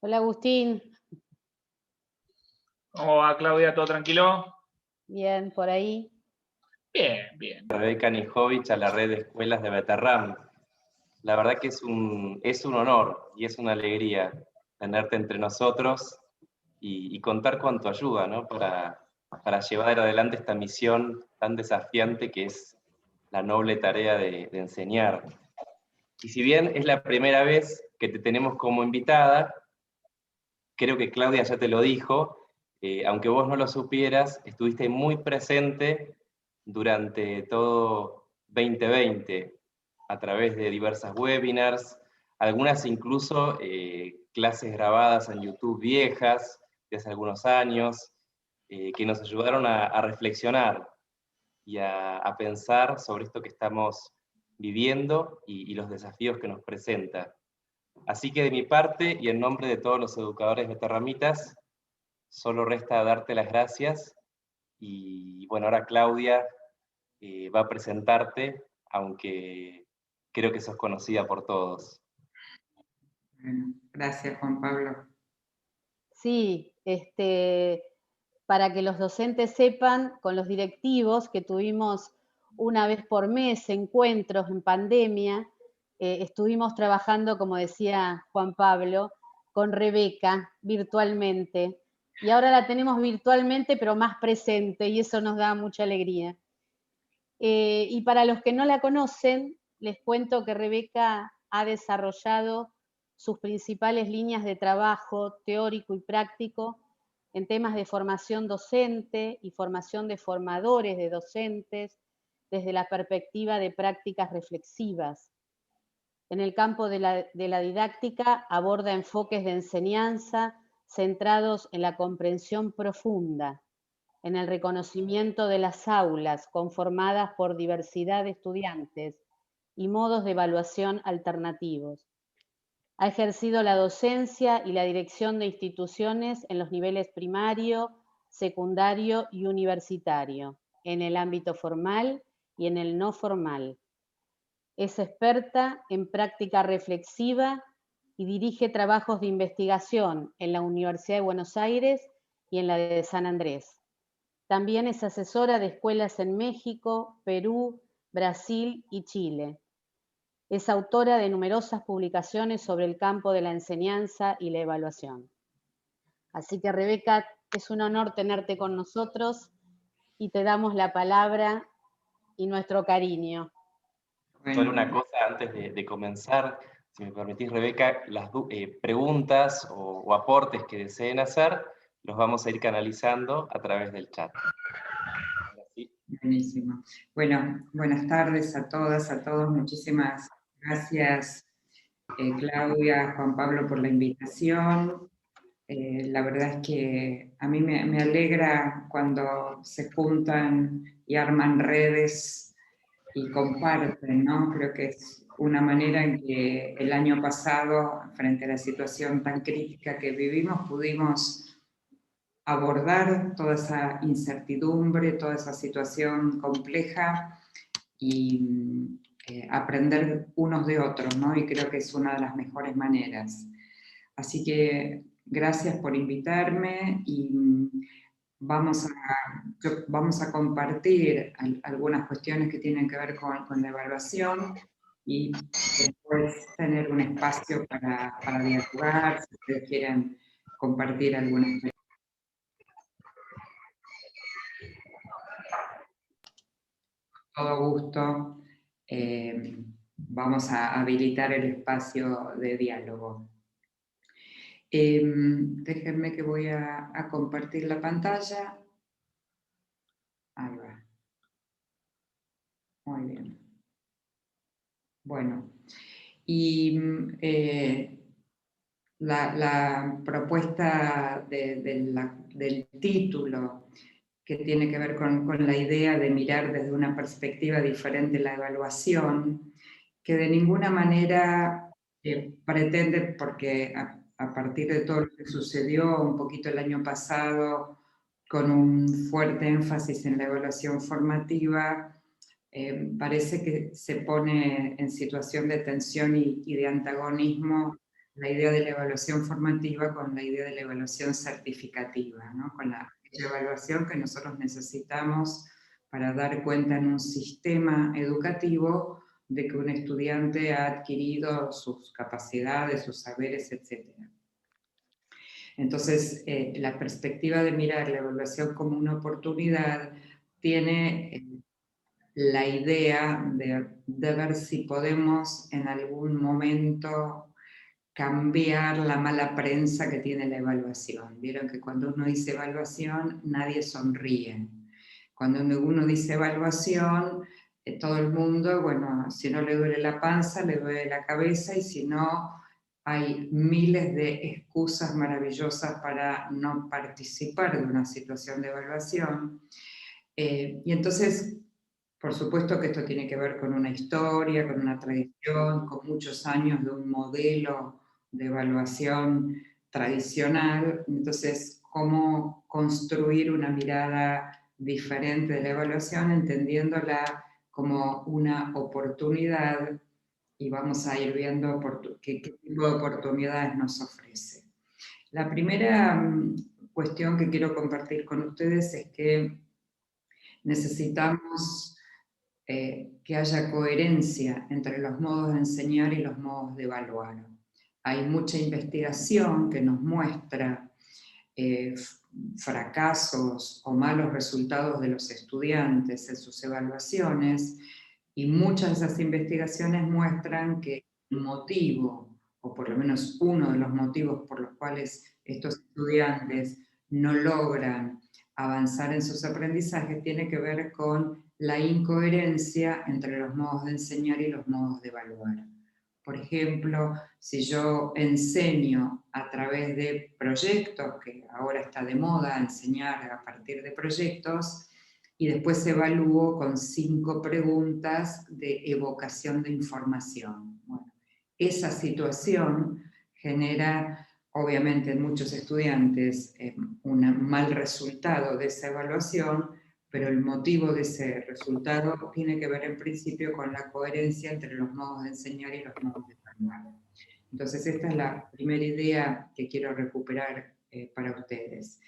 Hola Agustín, ¿Cómo va, Claudia? ¿Todo tranquilo? bien, por ahí. Bien, bien. Rebeca Nijovic a la red de escuelas de Beterram. La verdad que es un honor y es una alegría tenerte entre nosotros y contar con tu ayuda, ¿no? Para llevar adelante esta misión tan desafiante que es la noble tarea de enseñar. Y si bien es la primera vez que te tenemos como invitada, creo que Claudia ya te lo dijo, aunque vos no lo supieras, estuviste muy presente durante todo 2020 a través de diversas webinars, algunas incluso clases grabadas en YouTube viejas de hace algunos años, que nos ayudaron a reflexionar y a pensar sobre esto que estamos viviendo y los desafíos que nos presenta. Así que de mi parte y en nombre de todos los educadores beterramitas, solo resta darte las gracias y bueno, ahora Claudia va a presentarte, aunque creo que sos conocida por todos. Bueno, gracias Juan Pablo. Sí, para que los docentes sepan, con los directivos que tuvimos una vez por mes encuentros en pandemia, estuvimos trabajando, como decía Juan Pablo, con Rebeca virtualmente. Y ahora la tenemos virtualmente, pero más presente, y eso nos da mucha alegría. Y para los que no la conocen, les cuento que Rebeca ha desarrollado sus principales líneas de trabajo teórico y práctico en temas de formación docente y formación de formadores de docentes desde la perspectiva de prácticas reflexivas. En el campo de la didáctica aborda enfoques de enseñanza centrados en la comprensión profunda, en el reconocimiento de las aulas conformadas por diversidad de estudiantes y modos de evaluación alternativos. Ha ejercido la docencia y la dirección de instituciones en los niveles primario, secundario y universitario, en el ámbito formal y en el no formal. Es experta en práctica reflexiva y dirige trabajos de investigación en la Universidad de Buenos Aires y en la de San Andrés. También es asesora de escuelas en México, Perú, Brasil y Chile. Es autora de numerosas publicaciones sobre el campo de la enseñanza y la evaluación. Así que, Rebeca, es un honor tenerte con nosotros y te damos la palabra y nuestro cariño. Bueno, Solo una cosa antes de comenzar, si me permitís, Rebeca, las preguntas o aportes que deseen hacer, los vamos a ir canalizando a través del chat. ¿Sí? buenísimo. Bueno, buenas tardes a todas, a todos. Muchísimas gracias, Claudia, Juan Pablo, por la invitación. La verdad es que a mí me alegra cuando se juntan y arman redes y comparten, ¿no? Creo que es una manera en que el año pasado, frente a la situación tan crítica que vivimos, pudimos abordar toda esa incertidumbre, toda esa situación compleja y aprender unos de otros, ¿no? Y creo que es una de las mejores maneras. Así que gracias por invitarme y vamos a compartir algunas cuestiones que tienen que ver con la evaluación y después tener un espacio para dialogar, si ustedes quieren compartir alguna experiencia. Todo gusto, vamos a habilitar el espacio de diálogo. Déjenme que voy a compartir la pantalla. Ahí va. Muy bien. Bueno, y la propuesta del título, que tiene que ver con la idea de mirar desde una perspectiva diferente la evaluación, que de ninguna manera pretende, porque a partir de todo lo que sucedió un poquito el año pasado, con un fuerte énfasis en la evaluación formativa, parece que se pone en situación de tensión y de antagonismo la idea de la evaluación formativa con la idea de la evaluación certificativa, ¿no? Con la evaluación que nosotros necesitamos para dar cuenta en un sistema educativo de que un estudiante ha adquirido sus capacidades, sus saberes, etc. Entonces, la perspectiva de mirar la evaluación como una oportunidad tiene la idea de ver si podemos en algún momento cambiar la mala prensa que tiene la evaluación. Vieron que cuando uno dice evaluación, nadie sonríe. Cuando uno dice evaluación, todo el mundo, bueno, si no le duele la panza, le duele la cabeza, y si no, hay miles de excusas maravillosas para no participar de una situación de evaluación. Y entonces, por supuesto que esto tiene que ver con una historia, con una tradición, con muchos años de un modelo de evaluación tradicional. Entonces, cómo construir una mirada diferente de la evaluación, entendiéndola como una oportunidad, y vamos a ir viendo qué tipo de oportunidades nos ofrece. La primera cuestión que quiero compartir con ustedes es que necesitamos que haya coherencia entre los modos de enseñar y los modos de evaluar. Hay mucha investigación que nos muestra fracasos o malos resultados de los estudiantes en sus evaluaciones, y muchas de esas investigaciones muestran que el motivo, o por lo menos uno de los motivos por los cuales estos estudiantes no logran avanzar en sus aprendizajes, tiene que ver con la incoherencia entre los modos de enseñar y los modos de evaluar. Por ejemplo, si yo enseño a través de proyectos, que ahora está de moda enseñar a partir de proyectos, y después evalúo con 5 preguntas de evocación de información. Bueno, esa situación genera, obviamente, en muchos estudiantes un mal resultado de esa evaluación, pero el motivo de ese resultado tiene que ver en principio con la coherencia entre los modos de enseñar y los modos de evaluar. Entonces, esta es la primera idea que quiero recuperar para ustedes.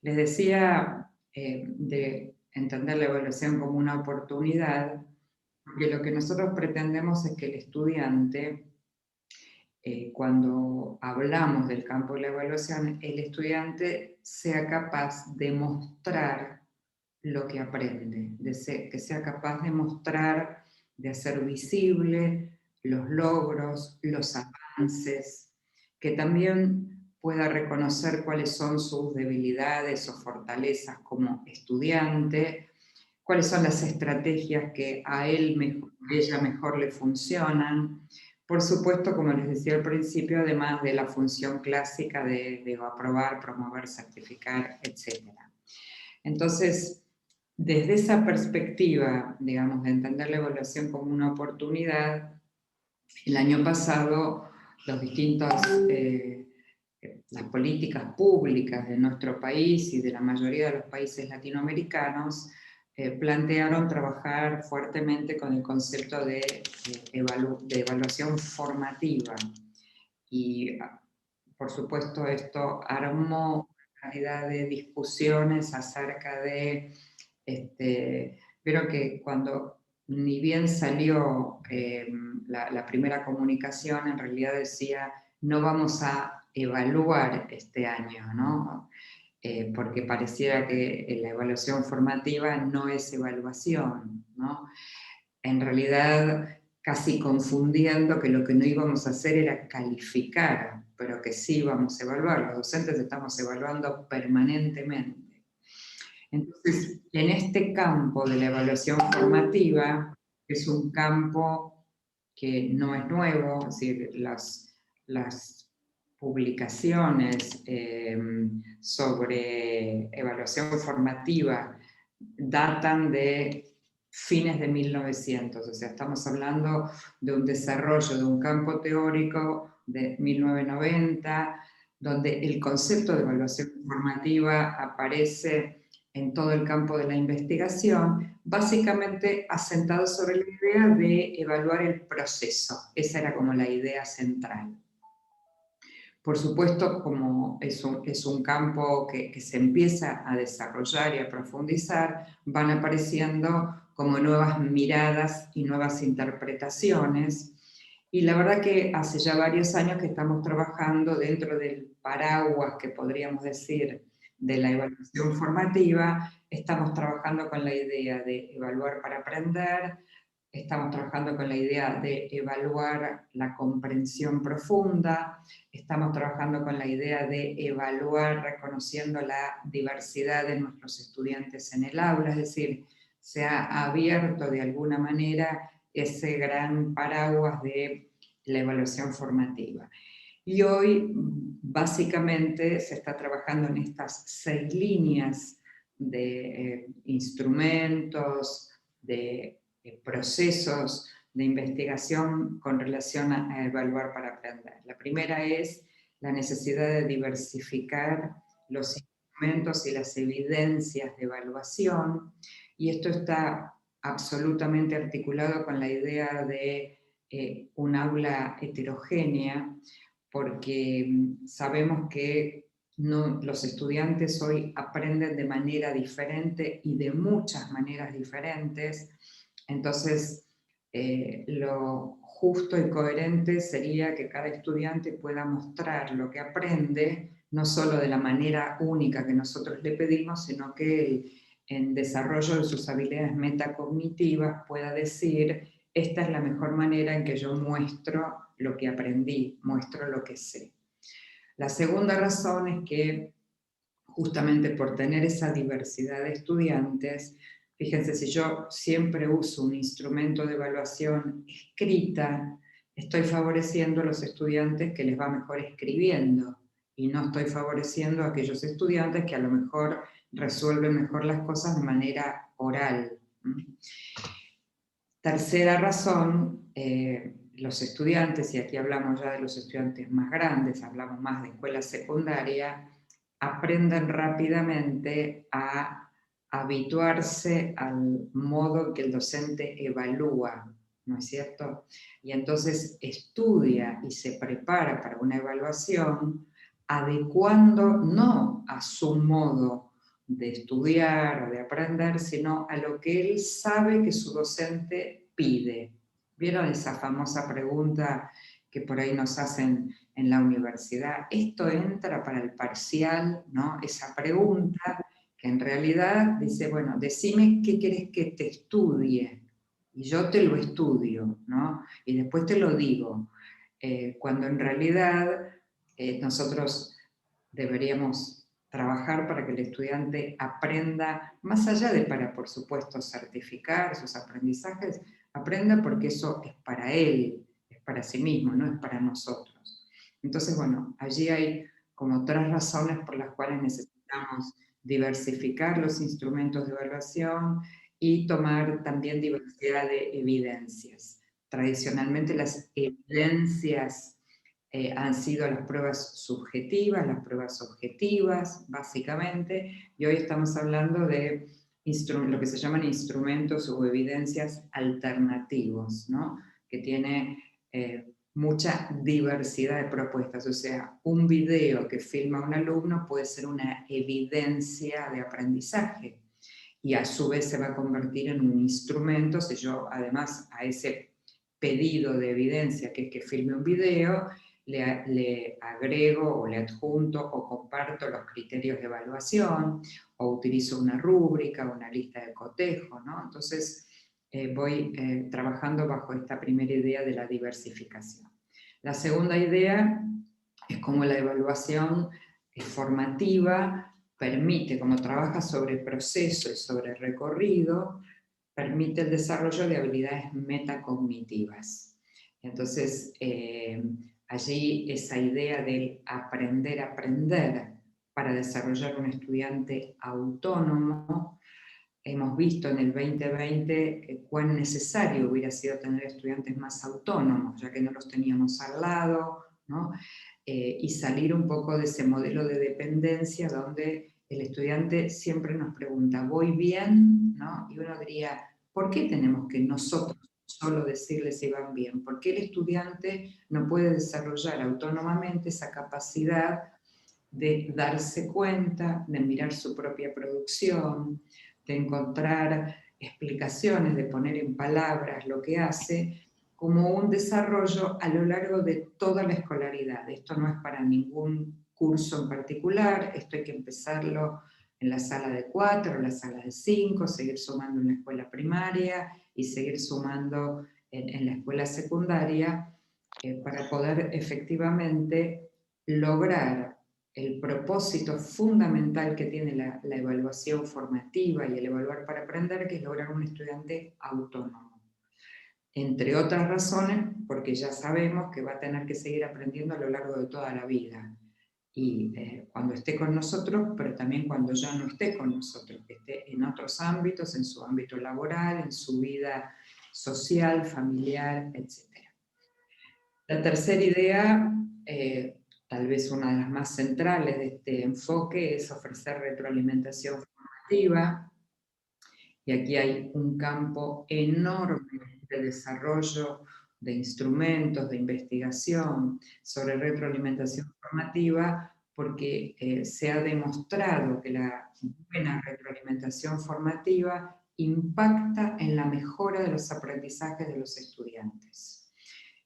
Les decía de entender la evaluación como una oportunidad, porque lo que nosotros pretendemos es que el estudiante, cuando hablamos del campo de la evaluación, el estudiante sea capaz de mostrar lo que aprende, que sea capaz de mostrar, de hacer visible los logros, los avances, que también pueda reconocer cuáles son sus debilidades o fortalezas como estudiante, cuáles son las estrategias que a él mejor, ella mejor le funcionan. Por supuesto, como les decía al principio, además de la función clásica de aprobar, promover, certificar, etc. Entonces, desde esa perspectiva, digamos, de entender la evaluación como una oportunidad, el año pasado las políticas públicas de nuestro país y de la mayoría de los países latinoamericanos plantearon trabajar fuertemente con el concepto de evaluación formativa. Y, por supuesto, esto armó una cantidad de discusiones acerca de pero que cuando ni bien salió la primera comunicación, en realidad decía, no vamos a evaluar este año, ¿no? Porque pareciera que la evaluación formativa no es evaluación, ¿no? En realidad, casi confundiendo que lo que no íbamos a hacer era calificar, pero que sí íbamos a evaluar. Los docentes estamos evaluando permanentemente. Entonces, en este campo de la evaluación formativa, que es un campo que no es nuevo, es decir, las publicaciones sobre evaluación formativa datan de fines de 1900, o sea, estamos hablando de un desarrollo de un campo teórico de 1990, donde el concepto de evaluación formativa aparece en todo el campo de la investigación, básicamente asentado sobre la idea de evaluar el proceso. Esa era como la idea central. Por supuesto, como es un campo que se empieza a desarrollar y a profundizar, van apareciendo como nuevas miradas y nuevas interpretaciones. Y la verdad que hace ya varios años que estamos trabajando dentro del paraguas, que podríamos decir, de la evaluación formativa. Estamos trabajando con la idea de evaluar para aprender, estamos trabajando con la idea de evaluar la comprensión profunda, estamos trabajando con la idea de evaluar reconociendo la diversidad de nuestros estudiantes en el aula, es decir, se ha abierto de alguna manera ese gran paraguas de la evaluación formativa. Y hoy básicamente se está trabajando en estas 6 líneas de instrumentos, de procesos de investigación con relación a evaluar para aprender. La primera es la necesidad de diversificar los instrumentos y las evidencias de evaluación, y esto está absolutamente articulado con la idea de un aula heterogénea, porque sabemos que los estudiantes hoy aprenden de manera diferente y de muchas maneras diferentes. Entonces, lo justo y coherente sería que cada estudiante pueda mostrar lo que aprende, no solo de la manera única que nosotros le pedimos, sino que él, en desarrollo de sus habilidades metacognitivas, pueda decir: esta es la mejor manera en que yo muestro lo que aprendí, muestro lo que sé. La segunda razón es que, justamente por tener esa diversidad de estudiantes, fíjense, si yo siempre uso un instrumento de evaluación escrita, estoy favoreciendo a los estudiantes que les va mejor escribiendo, y no estoy favoreciendo a aquellos estudiantes que a lo mejor resuelven mejor las cosas de manera oral. Tercera razón, los estudiantes, y aquí hablamos ya de los estudiantes más grandes, hablamos más de escuela secundaria, aprenden rápidamente a habituarse al modo que el docente evalúa, ¿no es cierto? Y entonces estudia y se prepara para una evaluación adecuando no a su modo de estudiar o de aprender, sino a lo que él sabe que su docente pide. ¿Vieron esa famosa pregunta que por ahí nos hacen en la universidad? ¿Esto entra para el parcial? ¿No? Esa pregunta que en realidad dice, bueno, decime qué querés que te estudie, y yo te lo estudio, ¿no? Y después te lo digo. Cuando en realidad nosotros deberíamos trabajar para que el estudiante aprenda, más allá de para, por supuesto, certificar sus aprendizajes, aprenda porque eso es para él, es para sí mismo, no es para nosotros. Entonces, bueno, allí hay como 3 razones por las cuales necesitamos diversificar los instrumentos de evaluación y tomar también diversidad de evidencias. Tradicionalmente las evidencias han sido las pruebas subjetivas, las pruebas objetivas, básicamente, y hoy estamos hablando de lo que se llaman instrumentos o evidencias alternativos, ¿no? Que tiene mucha diversidad de propuestas. O sea, un video que filma un alumno puede ser una evidencia de aprendizaje, y a su vez se va a convertir en un instrumento si yo, además, a ese pedido de evidencia, que es que filme un video, le agrego o le adjunto o comparto los criterios de evaluación, o utilizo una rúbrica, una lista de cotejo, ¿no? Entonces voy trabajando bajo esta primera idea de la diversificación. La segunda idea es cómo la evaluación formativa permite, como trabaja sobre proceso y sobre recorrido, permite el desarrollo de habilidades metacognitivas. Entonces, allí esa idea del aprender a aprender para desarrollar un estudiante autónomo, hemos visto en el 2020 cuán necesario hubiera sido tener estudiantes más autónomos, ya que no los teníamos al lado, ¿no? Y salir un poco de ese modelo de dependencia donde el estudiante siempre nos pregunta, ¿voy bien? ¿No? Y uno diría, ¿por qué tenemos que nosotros solo decirles si van bien, porque el estudiante no puede desarrollar autónomamente esa capacidad de darse cuenta, de mirar su propia producción, de encontrar explicaciones, de poner en palabras lo que hace, como un desarrollo a lo largo de toda la escolaridad. Esto no es para ningún curso en particular, esto hay que empezarlo en la sala de 4, la sala de 5, seguir sumando en la escuela primaria y seguir sumando en la escuela secundaria para poder efectivamente lograr el propósito fundamental que tiene la evaluación formativa y el evaluar para aprender, que es lograr un estudiante autónomo. Entre otras razones, porque ya sabemos que va a tener que seguir aprendiendo a lo largo de toda la vida. Y cuando esté con nosotros, pero también cuando ya no esté con nosotros, que esté en otros ámbitos, en su ámbito laboral, en su vida social, familiar, etc. La tercera idea, tal vez una de las más centrales de este enfoque, es ofrecer retroalimentación formativa. Y aquí hay un campo enorme de desarrollo de instrumentos, de investigación sobre retroalimentación formativa, porque se ha demostrado que la buena retroalimentación formativa impacta en la mejora de los aprendizajes de los estudiantes.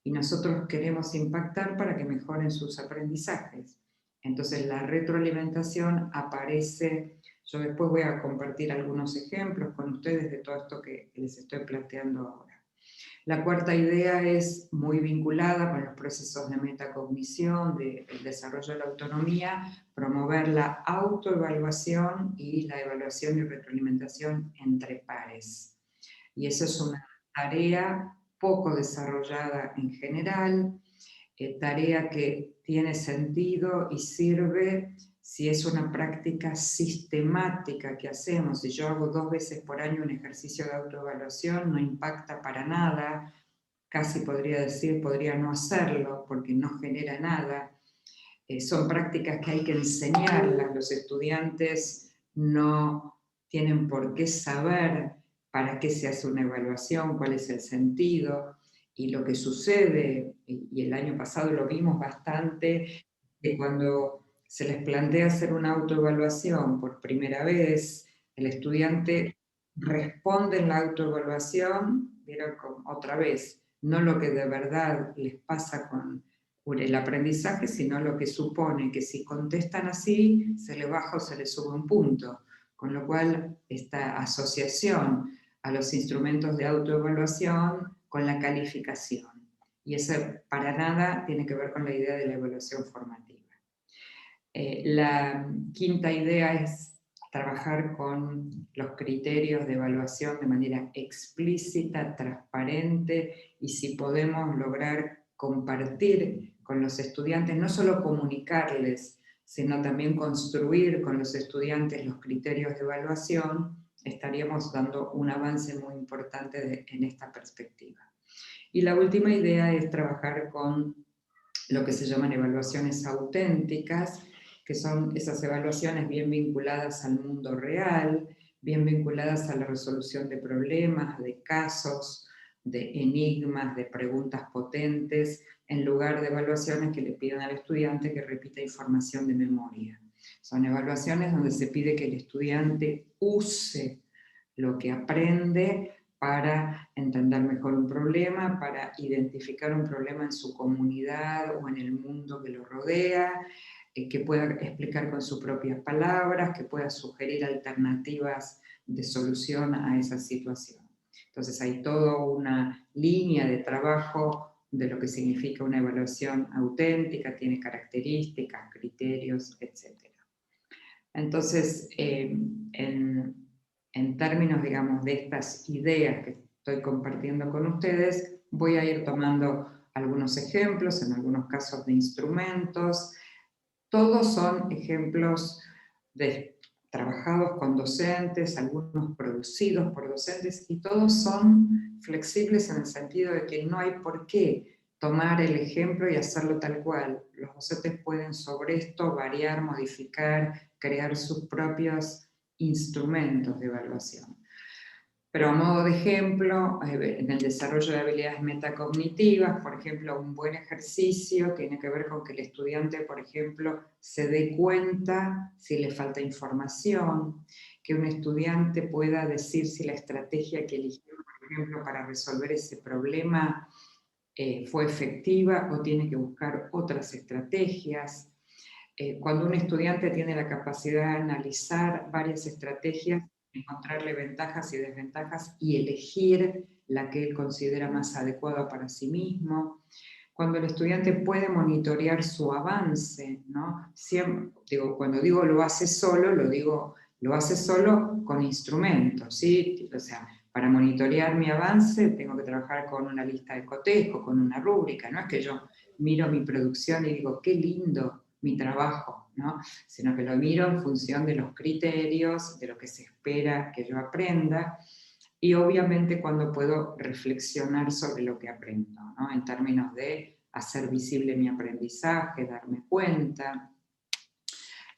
Y nosotros queremos impactar para que mejoren sus aprendizajes. Entonces la retroalimentación aparece. Yo después voy a compartir algunos ejemplos con ustedes de todo esto que les estoy planteando ahora. La cuarta idea es muy vinculada con los procesos de metacognición, del desarrollo de la autonomía, promover la autoevaluación y la evaluación y retroalimentación entre pares. Y eso es una tarea poco desarrollada en general, tarea que tiene sentido y sirve si es una práctica sistemática que hacemos. Si yo hago 2 veces por año un ejercicio de autoevaluación, no impacta para nada, casi podría decir, podría no hacerlo porque no genera nada. Son prácticas que hay que enseñarlas, los estudiantes no tienen por qué saber para qué se hace una evaluación, cuál es el sentido. Y lo que sucede, y el año pasado lo vimos bastante, que cuando se les plantea hacer una autoevaluación por primera vez, el estudiante responde en la autoevaluación, vieron, otra vez, no lo que de verdad les pasa con el aprendizaje, sino lo que supone que si contestan así, se le baja o se le sube un punto. Con lo cual, esta asociación a los instrumentos de autoevaluación con la calificación. Y eso para nada tiene que ver con la idea de la evaluación formativa. La quinta idea es trabajar con los criterios de evaluación de manera explícita, transparente, y si podemos lograr compartir con los estudiantes, no solo comunicarles, sino también construir con los estudiantes los criterios de evaluación, estaríamos dando un avance muy importante en esta perspectiva. Y la última idea es trabajar con lo que se llaman evaluaciones auténticas, que son esas evaluaciones bien vinculadas al mundo real, bien vinculadas a la resolución de problemas, de casos, de enigmas, de preguntas potentes, en lugar de evaluaciones que le pidan al estudiante que repita información de memoria. Son evaluaciones donde se pide que el estudiante use lo que aprende para entender mejor un problema, para identificar un problema en su comunidad o en el mundo que lo rodea, que pueda explicar con sus propias palabras, que pueda sugerir alternativas de solución a esa situación. Entonces hay toda una línea de trabajo de lo que significa una evaluación auténtica, tiene características, criterios, etc. Entonces, en términos, digamos, de estas ideas que estoy compartiendo con ustedes, voy a ir tomando algunos ejemplos, en algunos casos de instrumentos. Todos son ejemplos trabajados con docentes, algunos producidos por docentes, y todos son flexibles en el sentido de que no hay por qué tomar el ejemplo y hacerlo tal cual. Los docentes pueden sobre esto variar, modificar, crear sus propios instrumentos de evaluación. Pero a modo de ejemplo, en el desarrollo de habilidades metacognitivas, por ejemplo, un buen ejercicio tiene que ver con que el estudiante, por ejemplo, se dé cuenta si le falta información, que un estudiante pueda decir si la estrategia que eligió, por ejemplo, para resolver ese problema fue efectiva o tiene que buscar otras estrategias. Cuando un estudiante tiene la capacidad de analizar varias estrategias, encontrarle ventajas y desventajas y elegir la que él considera más adecuada para sí mismo. Cuando el estudiante puede monitorear su avance, ¿no? Cuando digo lo hace solo, lo hace solo con instrumentos, ¿sí? O sea, para monitorear mi avance tengo que trabajar con una lista de cotejo, con una rúbrica, no es que yo miro mi producción y digo, qué lindo mi trabajo, ¿no? Sino que lo miro en función de los criterios, de lo que se espera que yo aprenda, y obviamente cuando puedo reflexionar sobre lo que aprendo, ¿no? En términos de hacer visible mi aprendizaje, darme cuenta.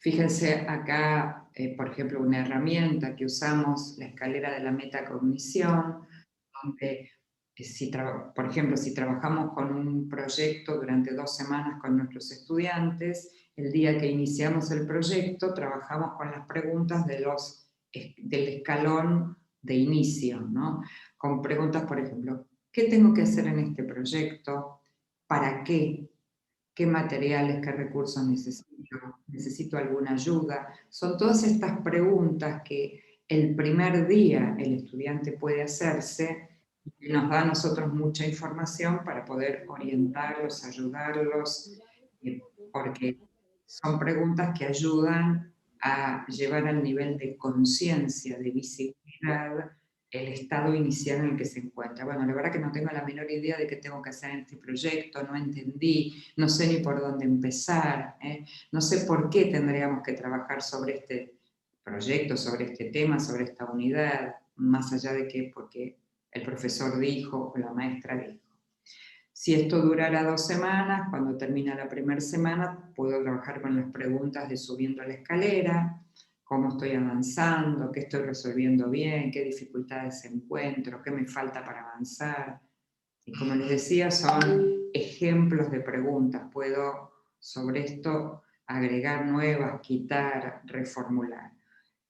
Fíjense acá, por ejemplo, una herramienta que usamos, la escalera de la metacognición, donde por ejemplo, si trabajamos con un proyecto durante 2 semanas con nuestros estudiantes, el día que iniciamos el proyecto trabajamos con las preguntas del escalón de inicio, ¿no? Con preguntas, por ejemplo, ¿qué tengo que hacer en este proyecto? ¿Para qué? ¿Qué materiales, qué recursos necesito? ¿Necesito alguna ayuda? Son todas estas preguntas que el primer día el estudiante puede hacerse y nos da a nosotros mucha información para poder orientarlos, ayudarlos, porque son preguntas que ayudan a llevar al nivel de conciencia, de visibilidad, el estado inicial en el que se encuentra. Bueno, la verdad que no tengo la menor idea de qué tengo que hacer en este proyecto, no entendí, no sé ni por dónde empezar, no sé por qué tendríamos que trabajar sobre este proyecto, sobre este tema, sobre esta unidad, más allá de que porque el profesor dijo o la maestra dijo. Si esto durara 2 semanas, cuando termina la primera semana, puedo trabajar con las preguntas de subiendo la escalera, cómo estoy avanzando, qué estoy resolviendo bien, qué dificultades encuentro, qué me falta para avanzar. Y como les decía, son ejemplos de preguntas. Puedo sobre esto agregar nuevas, quitar, reformular.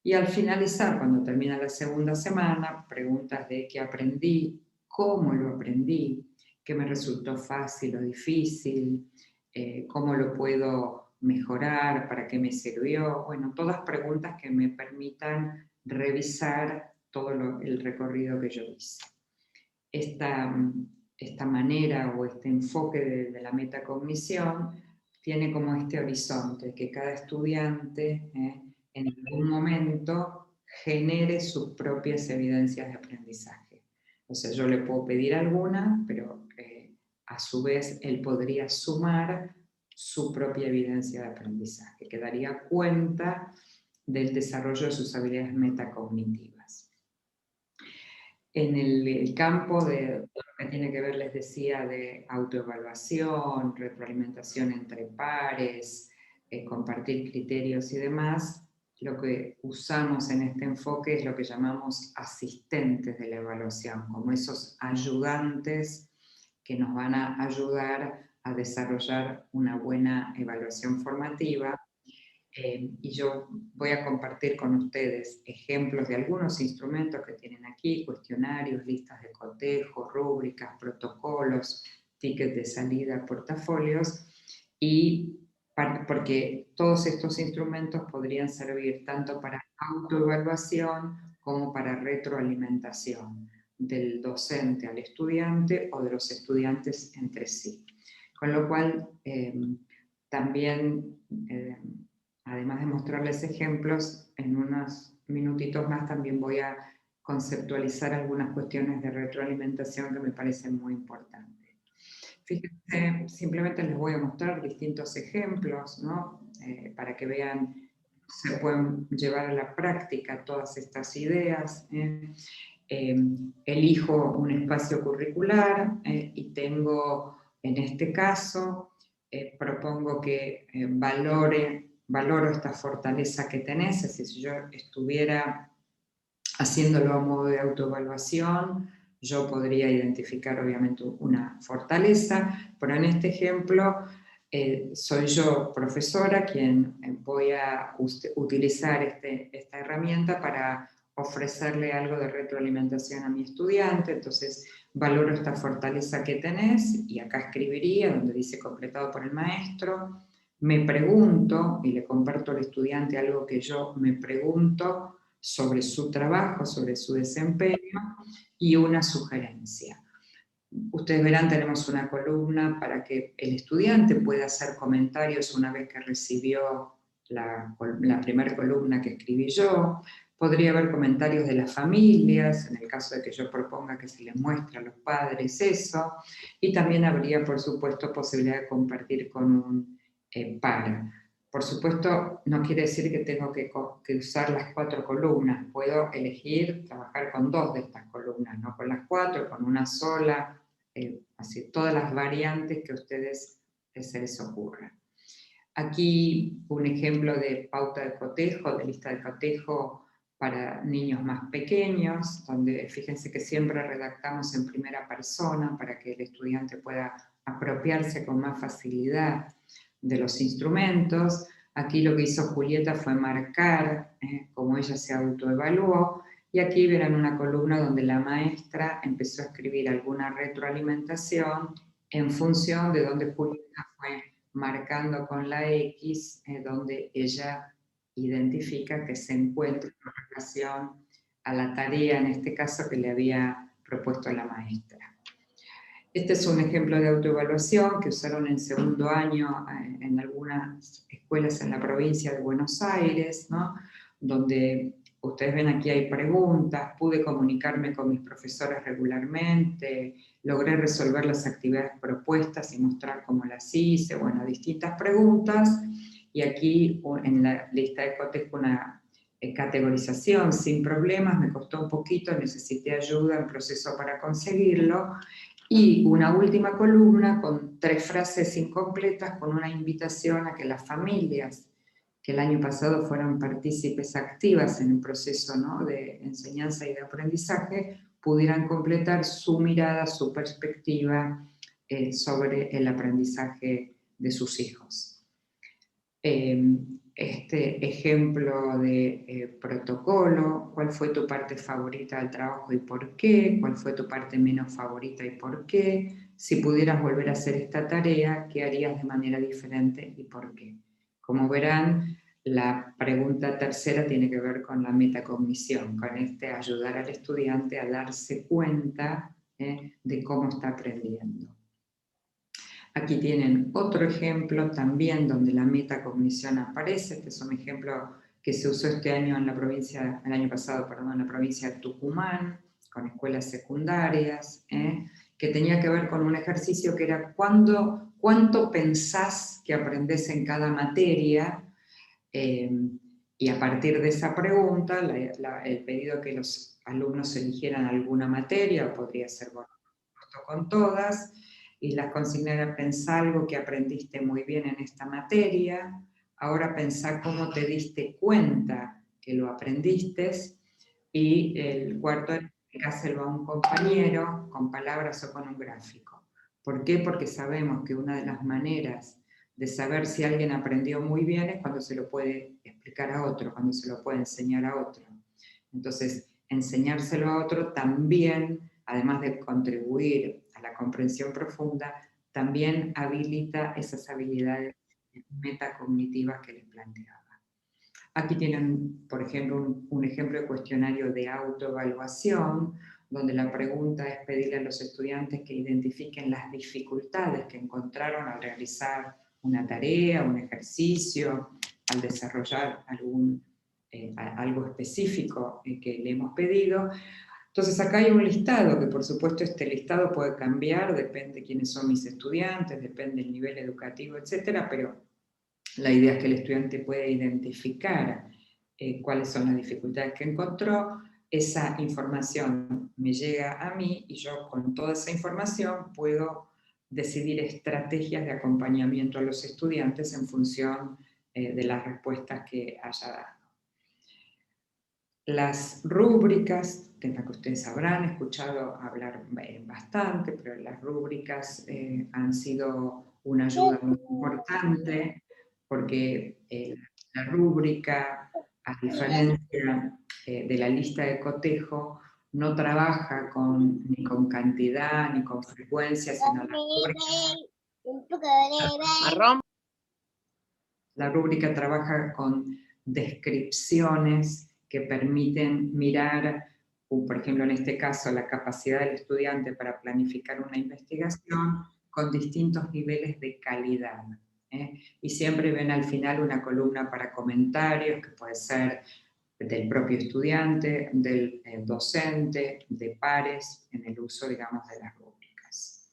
Y al finalizar, cuando termina la segunda semana, preguntas de qué aprendí, cómo lo aprendí, qué me resultó fácil o difícil, cómo lo puedo mejorar, para qué me sirvió. Bueno, todas preguntas que me permitan revisar todo el recorrido que yo hice. Esta manera o este enfoque de la metacognición tiene como este horizonte, que cada estudiante en algún momento genere sus propias evidencias de aprendizaje. O sea, yo le puedo pedir alguna, pero a su vez él podría sumar su propia evidencia de aprendizaje, que daría cuenta del desarrollo de sus habilidades metacognitivas. En el campo de lo que tiene que ver, les decía, de autoevaluación, retroalimentación entre pares, compartir criterios y demás, lo que usamos en este enfoque es lo que llamamos asistentes de la evaluación, como esos ayudantes que nos van a ayudar a desarrollar una buena evaluación formativa. Y yo voy a compartir con ustedes ejemplos de algunos instrumentos que tienen aquí, cuestionarios, listas de cotejo, rúbricas, protocolos, tickets de salida, portafolios, y porque todos estos instrumentos podrían servir tanto para autoevaluación como para retroalimentación del docente al estudiante o de los estudiantes entre sí. Con lo cual, también, además de mostrarles ejemplos, en unos minutitos más también voy a conceptualizar algunas cuestiones de retroalimentación que me parecen muy importantes. Fíjense, simplemente les voy a mostrar distintos ejemplos, ¿no? Para que vean, se pueden llevar a la práctica todas estas ideas. Elijo un espacio curricular y tengo, en este caso, propongo que valoro esta fortaleza que tenés. Es decir, si yo estuviera haciéndolo a modo de autoevaluación, yo podría identificar obviamente una fortaleza, pero en este ejemplo soy yo, profesora, quien voy a utilizar esta herramienta para ofrecerle algo de retroalimentación a mi estudiante. Entonces valoro esta fortaleza que tenés, y acá escribiría donde dice completado por el maestro. Me pregunto, y le comparto al estudiante algo que yo me pregunto sobre su trabajo, sobre su desempeño, y una sugerencia. Ustedes verán, tenemos una columna para que el estudiante pueda hacer comentarios una vez que recibió la primera columna que escribí yo. Podría haber comentarios de las familias, en el caso de que yo proponga que se les muestre a los padres eso, y también habría, por supuesto, posibilidad de compartir con un par. Por supuesto, no quiere decir que tengo que usar las 4 columnas. Puedo elegir trabajar con 2 de estas columnas, no con las 4, con una sola, así todas las variantes que a ustedes se les ocurra. Aquí un ejemplo de pauta de cotejo, de lista de cotejo para niños más pequeños, donde fíjense que siempre redactamos en primera persona para que el estudiante pueda apropiarse con más facilidad de los instrumentos. Aquí lo que hizo Julieta fue marcar cómo ella se autoevaluó, y aquí verán una columna donde la maestra empezó a escribir alguna retroalimentación en función de donde Julieta fue marcando con la X, donde ella identifica que se encuentra en relación a la tarea, en este caso, que le había propuesto la maestra. Este es un ejemplo de autoevaluación que usaron en segundo año en algunas escuelas en la provincia de Buenos Aires, ¿no? Donde ustedes ven aquí hay preguntas, pude comunicarme con mis profesores regularmente, logré resolver las actividades propuestas y mostrar cómo las hice, bueno, distintas preguntas, y aquí en la lista de cotejo una categorización sin problemas, me costó un poquito, necesité ayuda en proceso para conseguirlo, y una última columna con 3 frases incompletas con una invitación a que las familias que el año pasado fueron partícipes activas en el proceso, ¿no?, de enseñanza y de aprendizaje, pudieran completar su mirada, su perspectiva sobre el aprendizaje de sus hijos. Este ejemplo de protocolo, ¿cuál fue tu parte favorita del trabajo y por qué? ¿Cuál fue tu parte menos favorita y por qué? Si pudieras volver a hacer esta tarea, ¿qué harías de manera diferente y por qué? Como verán, la pregunta tercera tiene que ver con la metacognición, con ayudar al estudiante a darse cuenta de cómo está aprendiendo. Aquí tienen otro ejemplo también donde la metacognición aparece. Este es un ejemplo que se usó este año en la provincia, el año pasado, perdón, en la provincia de Tucumán, con escuelas secundarias, que tenía que ver con un ejercicio que era cuánto pensás que aprendés en cada materia, y a partir de esa pregunta, el pedido que los alumnos eligieran alguna materia, podría ser con todas, y las consignas eran: pensá algo que aprendiste muy bien en esta materia, ahora pensá cómo te diste cuenta que lo aprendiste, y el cuarto es: explicáselo a un compañero con palabras o con un gráfico. ¿Por qué? Porque sabemos que una de las maneras de saber si alguien aprendió muy bien es cuando se lo puede explicar a otro, cuando se lo puede enseñar a otro. Entonces, enseñárselo a otro también, además de contribuir a la comprensión profunda, también habilita esas habilidades metacognitivas que les planteaba. Aquí tienen, por ejemplo, un ejemplo de cuestionario de autoevaluación, donde la pregunta es pedirle a los estudiantes que identifiquen las dificultades que encontraron al realizar una tarea, un ejercicio, al desarrollar algo específico que le hemos pedido. Entonces acá hay un listado, que por supuesto este listado puede cambiar, depende de quiénes son mis estudiantes, depende del nivel educativo, etcétera, pero la idea es que el estudiante pueda identificar cuáles son las dificultades que encontró. Esa información me llega a mí y yo con toda esa información puedo decidir estrategias de acompañamiento a los estudiantes en función de las respuestas que haya dado. Las rúbricas, de las que ustedes habrán escuchado hablar bastante, pero las rúbricas han sido una ayuda muy importante, porque la rúbrica, a diferencia de la lista de cotejo, no trabaja ni con cantidad ni con frecuencia, sino la rúbrica trabaja con descripciones que permiten mirar, por ejemplo, en este caso, la capacidad del estudiante para planificar una investigación con distintos niveles de calidad. Y siempre ven al final una columna para comentarios, que puede ser del propio estudiante, del docente, de pares, en el uso, digamos, de las rúbricas.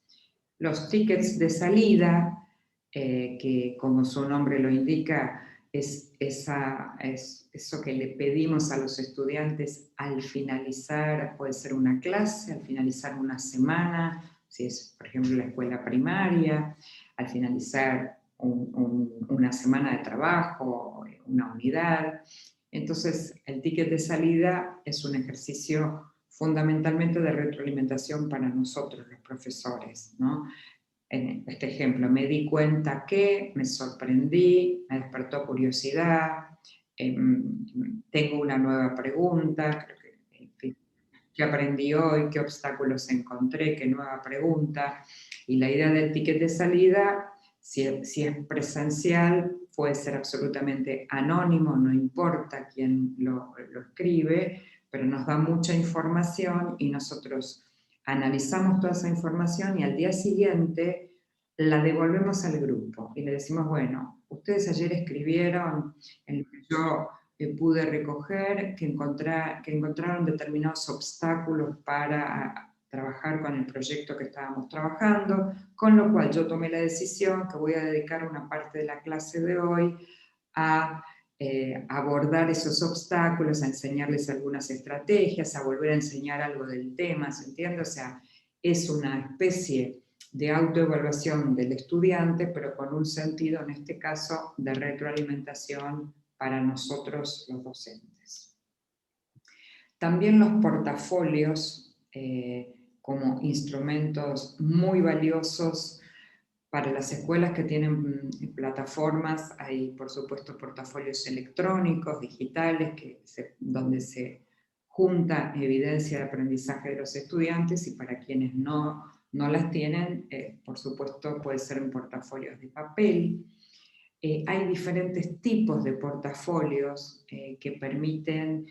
Los tickets de salida, que como su nombre lo indica, es eso que le pedimos a los estudiantes al finalizar, puede ser una clase, al finalizar una semana, si es, por ejemplo, la escuela primaria, al finalizar una semana de trabajo, una unidad. Entonces, el ticket de salida es un ejercicio fundamentalmente de retroalimentación para nosotros, los profesores, ¿no? En este ejemplo, me di cuenta que, me sorprendí, me despertó curiosidad, tengo una nueva pregunta, ¿qué aprendí hoy? ¿Qué obstáculos encontré? ¿Qué nueva pregunta? Y la idea del ticket de salida, si es presencial, puede ser absolutamente anónimo, no importa quién lo escribe, pero nos da mucha información y nosotros analizamos toda esa información y al día siguiente la devolvemos al grupo y le decimos, bueno, ustedes ayer escribieron en lo que yo pude recoger, que encontraron determinados obstáculos para trabajar con el proyecto que estábamos trabajando, con lo cual yo tomé la decisión que voy a dedicar una parte de la clase de hoy a abordar esos obstáculos, a enseñarles algunas estrategias, a volver a enseñar algo del tema, ¿se entiende? O sea, es una especie de autoevaluación del estudiante, pero con un sentido, en este caso, de retroalimentación para nosotros los docentes. También los portafolios como instrumentos muy valiosos para las escuelas que tienen plataformas. Hay, por supuesto, portafolios electrónicos, digitales, donde se junta evidencia de aprendizaje de los estudiantes, y para quienes no las tienen, por supuesto, puede ser en portafolios de papel. Hay diferentes tipos de portafolios que permiten,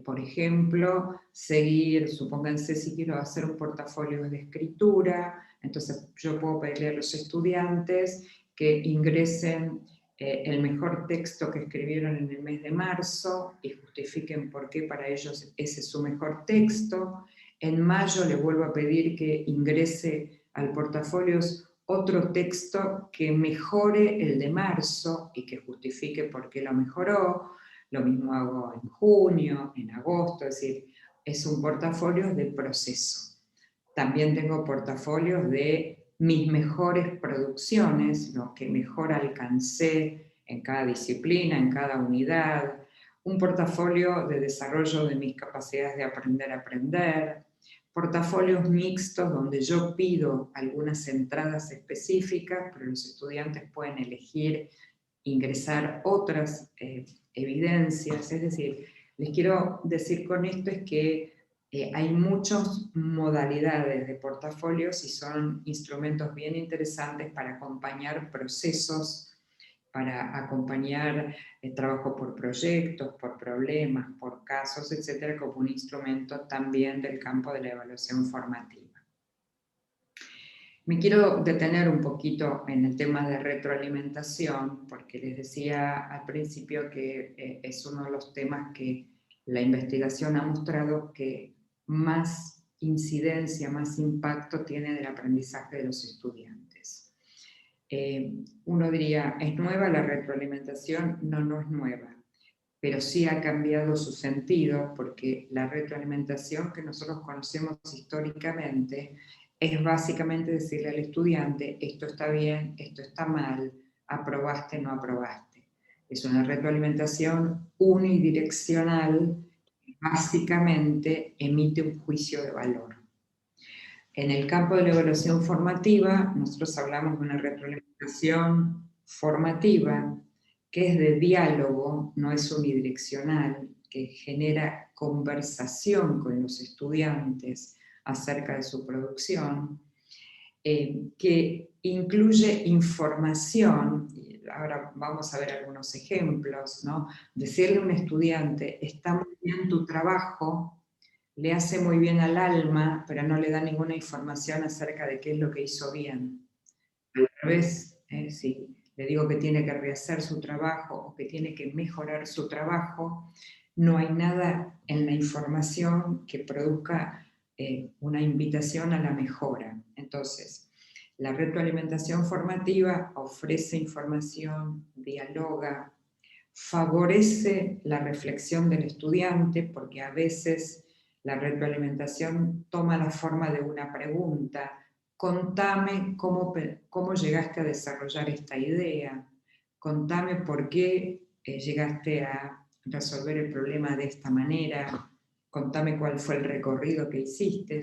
por ejemplo, seguir, supónganse si quiero hacer un portafolio de escritura, entonces yo puedo pedirle a los estudiantes que ingresen el mejor texto que escribieron en el mes de marzo y justifiquen por qué para ellos ese es su mejor texto. En mayo les vuelvo a pedir que ingrese al portafolio otro texto que mejore el de marzo y que justifique por qué lo mejoró. Lo mismo hago en junio, en agosto, es decir, es un portafolio de proceso. También tengo portafolios de mis mejores producciones, lo que mejor alcancé en cada disciplina, en cada unidad. Un portafolio de desarrollo de mis capacidades de aprender a aprender. Portafolios mixtos donde yo pido algunas entradas específicas, pero los estudiantes pueden elegir ingresar otras evidencias. Es decir, les quiero decir con esto es que hay muchas modalidades de portafolios y son instrumentos bien interesantes para acompañar procesos, para acompañar el trabajo por proyectos, por problemas, por casos, etcétera, como un instrumento también del campo de la evaluación formativa. Me quiero detener un poquito en el tema de retroalimentación, porque les decía al principio que es uno de los temas que la investigación ha mostrado que más incidencia, más impacto tiene del aprendizaje de los estudiantes. Uno diría, ¿es nueva la retroalimentación? No, no es nueva, pero sí ha cambiado su sentido, porque la retroalimentación que nosotros conocemos históricamente es básicamente decirle al estudiante, esto está bien, esto está mal, aprobaste, no aprobaste. Es una retroalimentación unidireccional, básicamente emite un juicio de valor. En el campo de la evaluación formativa, nosotros hablamos de una retroalimentación formativa que es de diálogo, no es unidireccional, que genera conversación con los estudiantes acerca de su producción, que incluye información, y ahora vamos a ver algunos ejemplos, ¿no? Decirle a un estudiante, está muy bien tu trabajo, le hace muy bien al alma, pero no le da ninguna información acerca de qué es lo que hizo bien. Al revés, si le digo que tiene que rehacer su trabajo o que tiene que mejorar su trabajo, no hay nada en la información que produzca una invitación a la mejora. Entonces, la retroalimentación formativa ofrece información, dialoga, favorece la reflexión del estudiante, porque a veces la retroalimentación toma la forma de una pregunta. Contame cómo llegaste a desarrollar esta idea, contame por qué llegaste a resolver el problema de esta manera, contame cuál fue el recorrido que hiciste,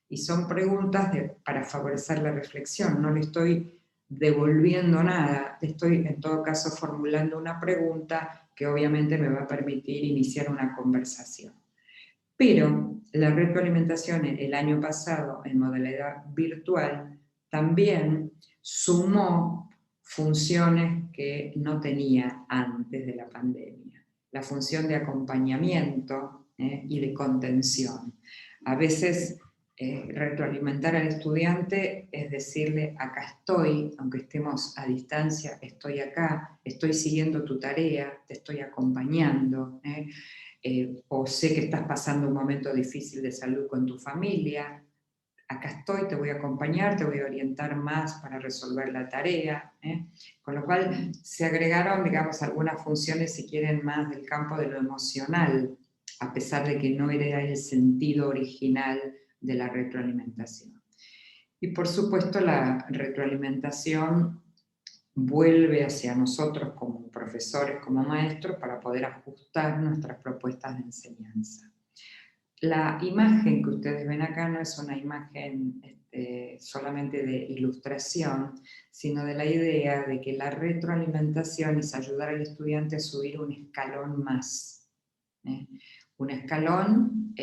y son preguntas para favorecer la reflexión, no le estoy devolviendo nada, le estoy en todo caso formulando una pregunta que obviamente me va a permitir iniciar una conversación. Pero la retroalimentación el año pasado en modalidad virtual también sumó funciones que no tenía antes de la pandemia. La función de acompañamiento y de contención. A veces retroalimentar al estudiante es decirle, acá estoy, aunque estemos a distancia, estoy acá, estoy siguiendo tu tarea, te estoy acompañando, o sé que estás pasando un momento difícil de salud con tu familia, acá estoy, te voy a acompañar, te voy a orientar más para resolver la tarea, con lo cual se agregaron, digamos, algunas funciones, si quieren, más del campo de lo emocional, a pesar de que no era el sentido original de la retroalimentación. Y por supuesto la retroalimentación vuelve hacia nosotros como profesores, como maestros, para poder ajustar nuestras propuestas de enseñanza. La imagen que ustedes ven acá no es una imagen solamente de ilustración, sino de la idea de que la retroalimentación es ayudar al estudiante a subir un escalón más. Un escalón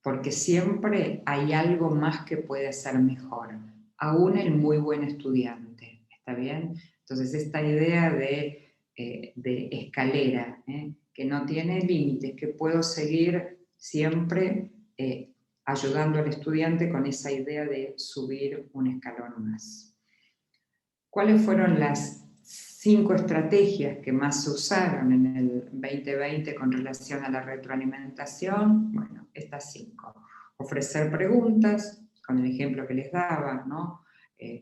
porque siempre hay algo más que puede ser mejor, aún el muy buen estudiante, ¿está bien? Entonces esta idea de escalera, que no tiene límites, que puedo seguir siempre ayudando al estudiante con esa idea de subir un escalón más. ¿Cuáles fueron las 5 estrategias que más se usaron en el 2020 con relación a la retroalimentación? Bueno, estas 5. Ofrecer preguntas, con el ejemplo que les daba, ¿no?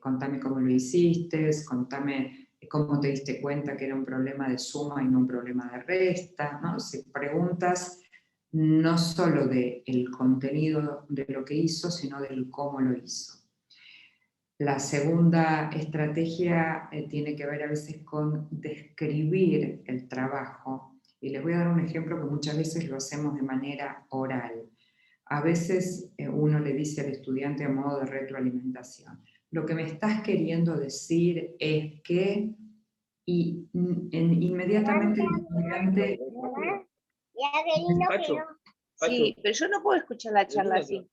Contame cómo lo hiciste, contame cómo te diste cuenta que era un problema de suma y no un problema de resta, ¿no? Preguntas no solo del contenido de lo que hizo, sino del cómo lo hizo. La segunda estrategia tiene que ver a veces con describir el trabajo. Y les voy a dar un ejemplo que muchas veces lo hacemos de manera oral. A veces uno le dice al estudiante a modo de retroalimentación, lo que me estás queriendo decir es que, y inmediatamente el estudiante... Sí, pero yo no puedo escuchar la charla así.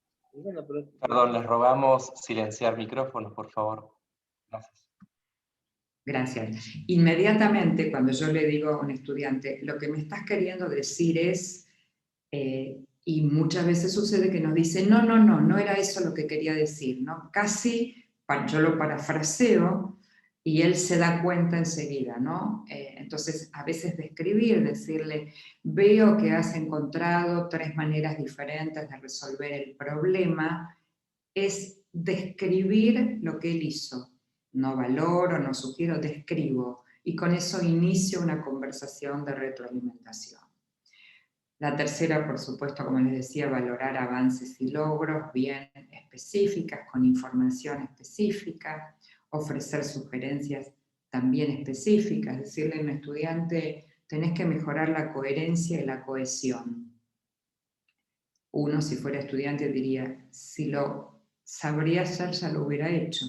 Perdón, les rogamos silenciar micrófonos, por favor. Gracias. Gracias. Inmediatamente, cuando yo le digo a un estudiante, lo que me estás queriendo decir es, y muchas veces sucede que nos dicen, no era eso lo que quería decir, ¿no? Casi, yo lo parafraseo, y él se da cuenta enseguida, ¿no? Entonces, a veces describir, decirle, veo que has encontrado 3 maneras diferentes de resolver el problema, es describir lo que él hizo. No valoro, no sugiero, describo. Y con eso inicio una conversación de retroalimentación. La tercera, por supuesto, como les decía, valorar avances y logros bien específicas, con información específica, ofrecer sugerencias también específicas, decirle a un estudiante, tenés que mejorar la coherencia y la cohesión. uno, si fuera estudiante, diría, si lo sabría hacer, ya lo hubiera hecho.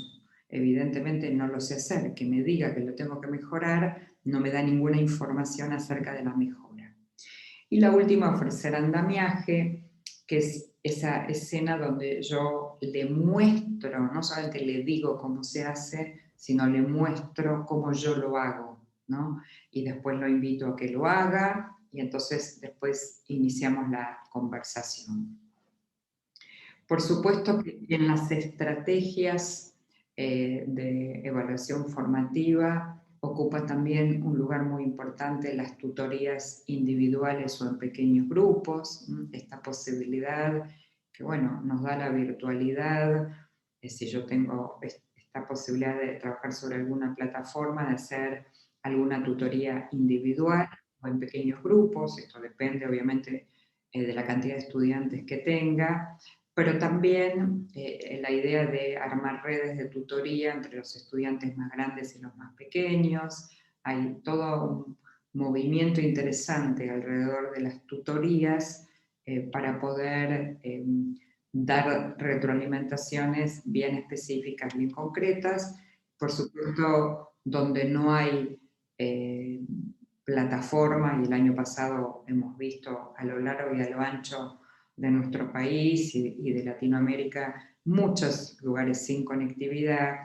Evidentemente no lo sé hacer. Que me diga que lo tengo que mejorar no me da ninguna información acerca de la mejora. Y la última, ofrecer andamiaje, que es esa escena donde yo le muestro, no solamente le digo cómo se hace, sino le muestro cómo yo lo hago, ¿no? Y después lo invito a que lo haga, y entonces después iniciamos la conversación. Por supuesto que en las estrategias de evaluación formativa ocupa también un lugar muy importante las tutorías individuales o en pequeños grupos, esta posibilidad que, bueno, nos da la virtualidad, si yo tengo esta posibilidad de trabajar sobre alguna plataforma, de hacer alguna tutoría individual o en pequeños grupos, esto depende obviamente de la cantidad de estudiantes que tenga, pero también la idea de armar redes de tutoría entre los estudiantes más grandes y los más pequeños. Hay todo un movimiento interesante alrededor de las tutorías para poder dar retroalimentaciones bien específicas, bien concretas. Por supuesto, donde no hay plataforma, y el año pasado hemos visto a lo largo y a lo ancho de nuestro país y de Latinoamérica muchos lugares sin conectividad,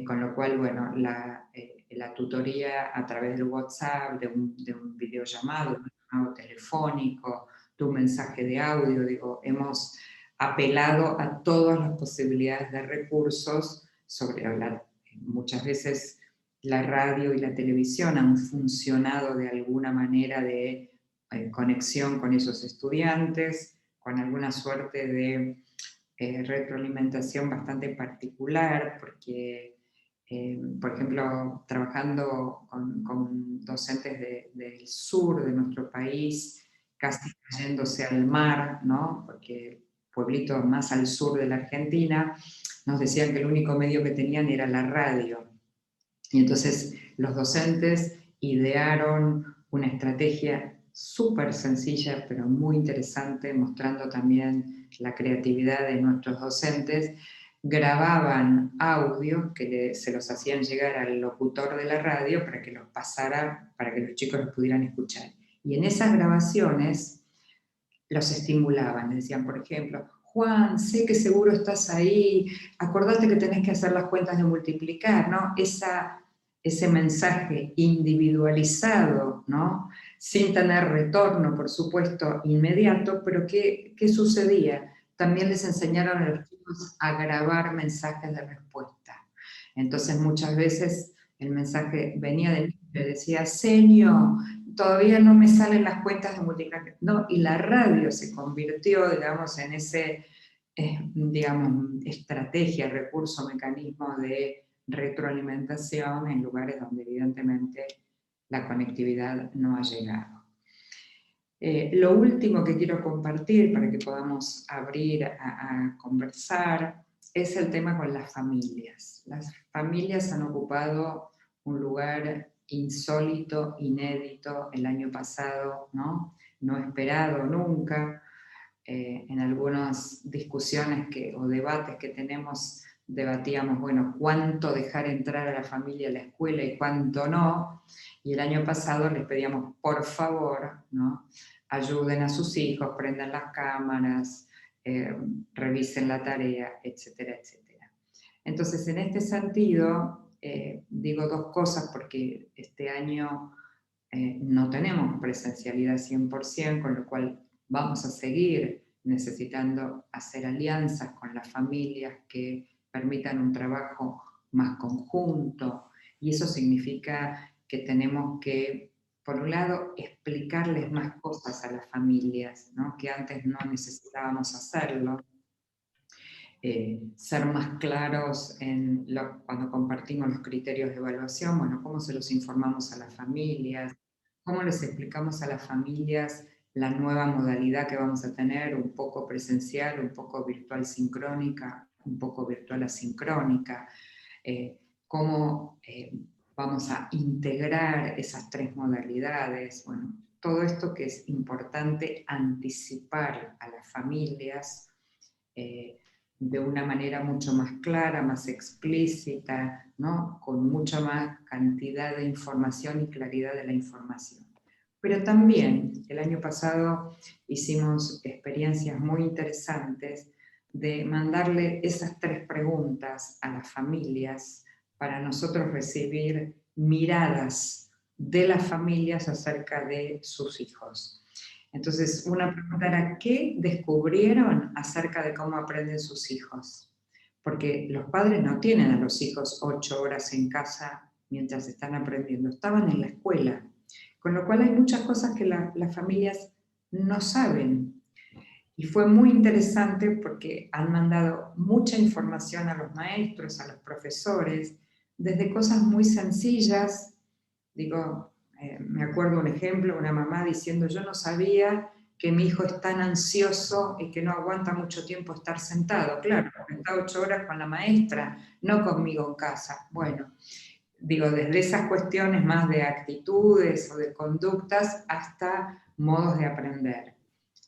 con lo cual, bueno, la tutoría a través del WhatsApp, de un videollamado, de un llamado telefónico, de un mensaje de audio, digo, hemos apelado a todas las posibilidades de recursos sobre hablar. Muchas veces la radio y la televisión han funcionado de alguna manera de conexión con esos estudiantes, con alguna suerte de retroalimentación bastante particular, porque, por ejemplo, trabajando con docentes del sur de nuestro país, casi cayéndose al mar, ¿no? Porque pueblito más al sur de la Argentina, nos decían que el único medio que tenían era la radio. Y entonces los docentes idearon una estrategia súper sencilla, pero muy interesante, mostrando también la creatividad de nuestros docentes. Grababan audios que se los hacían llegar al locutor de la radio para que los pasara, para que los chicos los pudieran escuchar. Y en esas grabaciones los estimulaban, les decían, por ejemplo, Juan, sé que seguro estás ahí, acordate que tenés que hacer las cuentas de multiplicar, ¿no? Ese mensaje individualizado, ¿no? Sin tener retorno, por supuesto, inmediato, pero ¿qué sucedía? También les enseñaron a los chicos a grabar mensajes de respuesta. Entonces muchas veces el mensaje venía de mí, le decía, Senio, todavía no me salen las cuentas de multiplicar. No, y la radio se convirtió, digamos, en ese, digamos, estrategia, recurso, mecanismo de retroalimentación en lugares donde evidentemente la conectividad no ha llegado. Lo último que quiero compartir para que podamos abrir a conversar es el tema con las familias. Las familias han ocupado un lugar insólito, inédito el año pasado, no esperado nunca. En algunas discusiones o debates que tenemos, debatíamos, bueno, cuánto dejar entrar a la familia a la escuela y cuánto no. Y el año pasado les pedíamos, por favor, ¿no? Ayuden a sus hijos, prendan las cámaras, revisen la tarea, etcétera, etcétera. Entonces, en este sentido, digo dos cosas porque este año no tenemos presencialidad 100%, con lo cual vamos a seguir necesitando hacer alianzas con las familias que permitan un trabajo más conjunto, y eso significa que tenemos que, por un lado, explicarles más cosas a las familias, ¿no? Que antes no necesitábamos hacerlo. Ser más claros cuando compartimos los criterios de evaluación, bueno, cómo se los informamos a las familias, cómo les explicamos a las familias la nueva modalidad que vamos a tener, un poco presencial, un poco virtual sincrónica, un poco virtual asincrónica, cómo vamos a integrar esas tres modalidades. Bueno, todo esto que es importante anticipar a las familias de una manera mucho más clara, más explícita, ¿no? Con mucha más cantidad de información y claridad de la información. Pero también el año pasado hicimos experiencias muy interesantes de mandarle esas 3 preguntas a las familias para nosotros recibir miradas de las familias acerca de sus hijos. Entonces, una pregunta era, ¿qué descubrieron acerca de cómo aprenden sus hijos? Porque los padres no tienen a los hijos 8 horas en casa mientras están aprendiendo, estaban en la escuela. Con lo cual hay muchas cosas que las familias no saben. Y fue muy interesante porque han mandado mucha información a los maestros, a los profesores, desde cosas muy sencillas. Digo, me acuerdo un ejemplo, una mamá diciendo, yo no sabía que mi hijo es tan ansioso y que no aguanta mucho tiempo estar sentado. Claro, está 8 horas con la maestra, no conmigo en casa. Bueno, digo, desde esas cuestiones más de actitudes o de conductas hasta modos de aprender.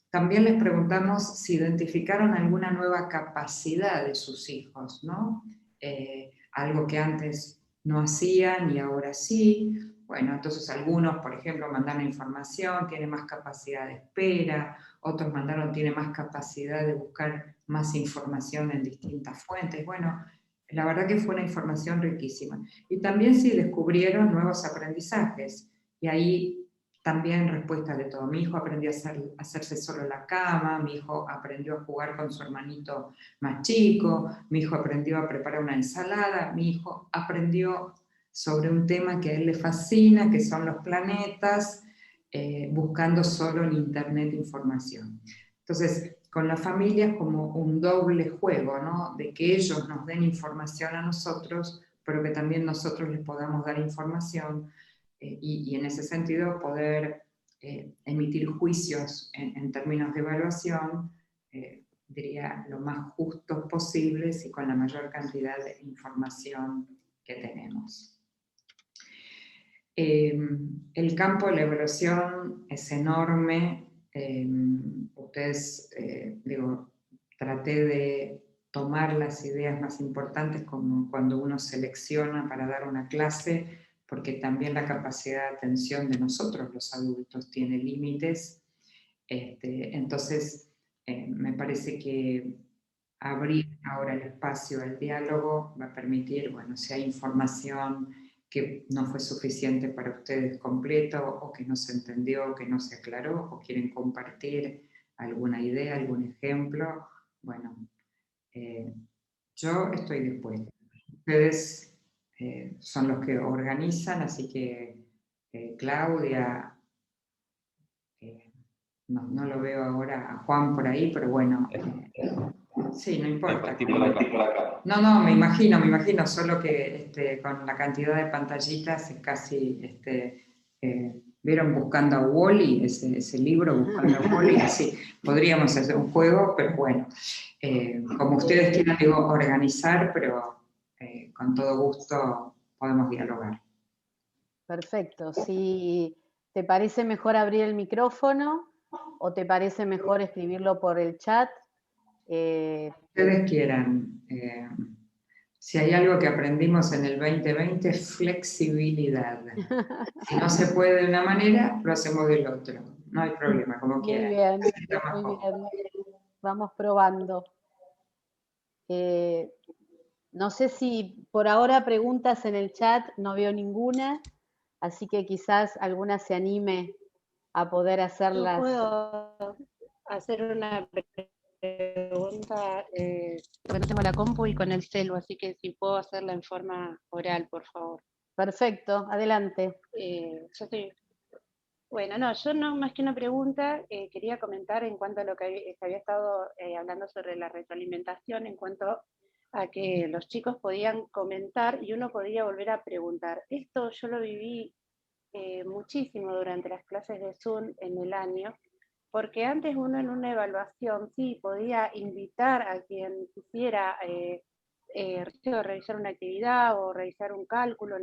También les preguntamos si identificaron alguna nueva capacidad de sus hijos, ¿no? Algo que antes no hacían y ahora sí. Bueno, entonces algunos, por ejemplo, mandaron información, tienen más capacidad de espera, otros mandaron, tienen más capacidad de buscar más información en distintas fuentes. Bueno, la verdad que fue una información riquísima. Y también sí descubrieron nuevos aprendizajes. Y ahí también respuesta de todo. Mi hijo aprendió a hacerse solo la cama, mi hijo aprendió a jugar con su hermanito más chico, mi hijo aprendió a preparar una ensalada, mi hijo aprendió sobre un tema que a él le fascina, que son los planetas, buscando solo en internet información. Entonces, con las familias como un doble juego, ¿no? De que ellos nos den información a nosotros, pero que también nosotros les podamos dar información, y en ese sentido poder emitir juicios en términos de evaluación, diría, lo más justos posibles y con la mayor cantidad de información que tenemos. El campo de la evaluación es enorme. Digo, traté de tomar las ideas más importantes como cuando uno selecciona para dar una clase, porque también la capacidad de atención de nosotros los adultos tiene límites. Entonces, me parece que abrir ahora el espacio al diálogo va a permitir, bueno, si hay información que no fue suficiente para ustedes completo, o que no se entendió, o que no se aclaró, o quieren compartir alguna idea, algún ejemplo, bueno, yo estoy dispuesta. Ustedes son los que organizan, así que Claudia, no lo veo ahora a Juan por ahí, pero bueno, sí, no importa. No, me imagino, solo que con la cantidad de pantallitas es casi, ¿vieron Buscando a Wall-E? Ese libro, Buscando a Wall-E, sí, podríamos hacer un juego, pero bueno, como ustedes quieran, digo, organizar, pero con todo gusto podemos dialogar. Perfecto. Si te parece mejor abrir el micrófono o te parece mejor escribirlo por el chat. Ustedes quieran. Si hay algo que aprendimos en el 2020 es flexibilidad. Si no se puede de una manera, lo hacemos del otro. No hay problema, como quieran. Muy bien. Vamos probando. No sé si por ahora preguntas en el chat, no veo ninguna, así que quizás alguna se anime a poder hacerlas. Yo puedo hacer una pregunta, bueno, tengo la compu y con el celu, así que si puedo hacerla en forma oral, por favor. Perfecto, adelante. Bueno, yo no, más que una pregunta, quería comentar en cuanto a lo que había estado hablando sobre la retroalimentación, en cuanto a que los chicos podían comentar y uno podía volver a preguntar. Esto yo lo viví muchísimo durante las clases de Zoom en el año, porque antes uno en una evaluación sí podía invitar a quien quisiera revisar una actividad o revisar un cálculo,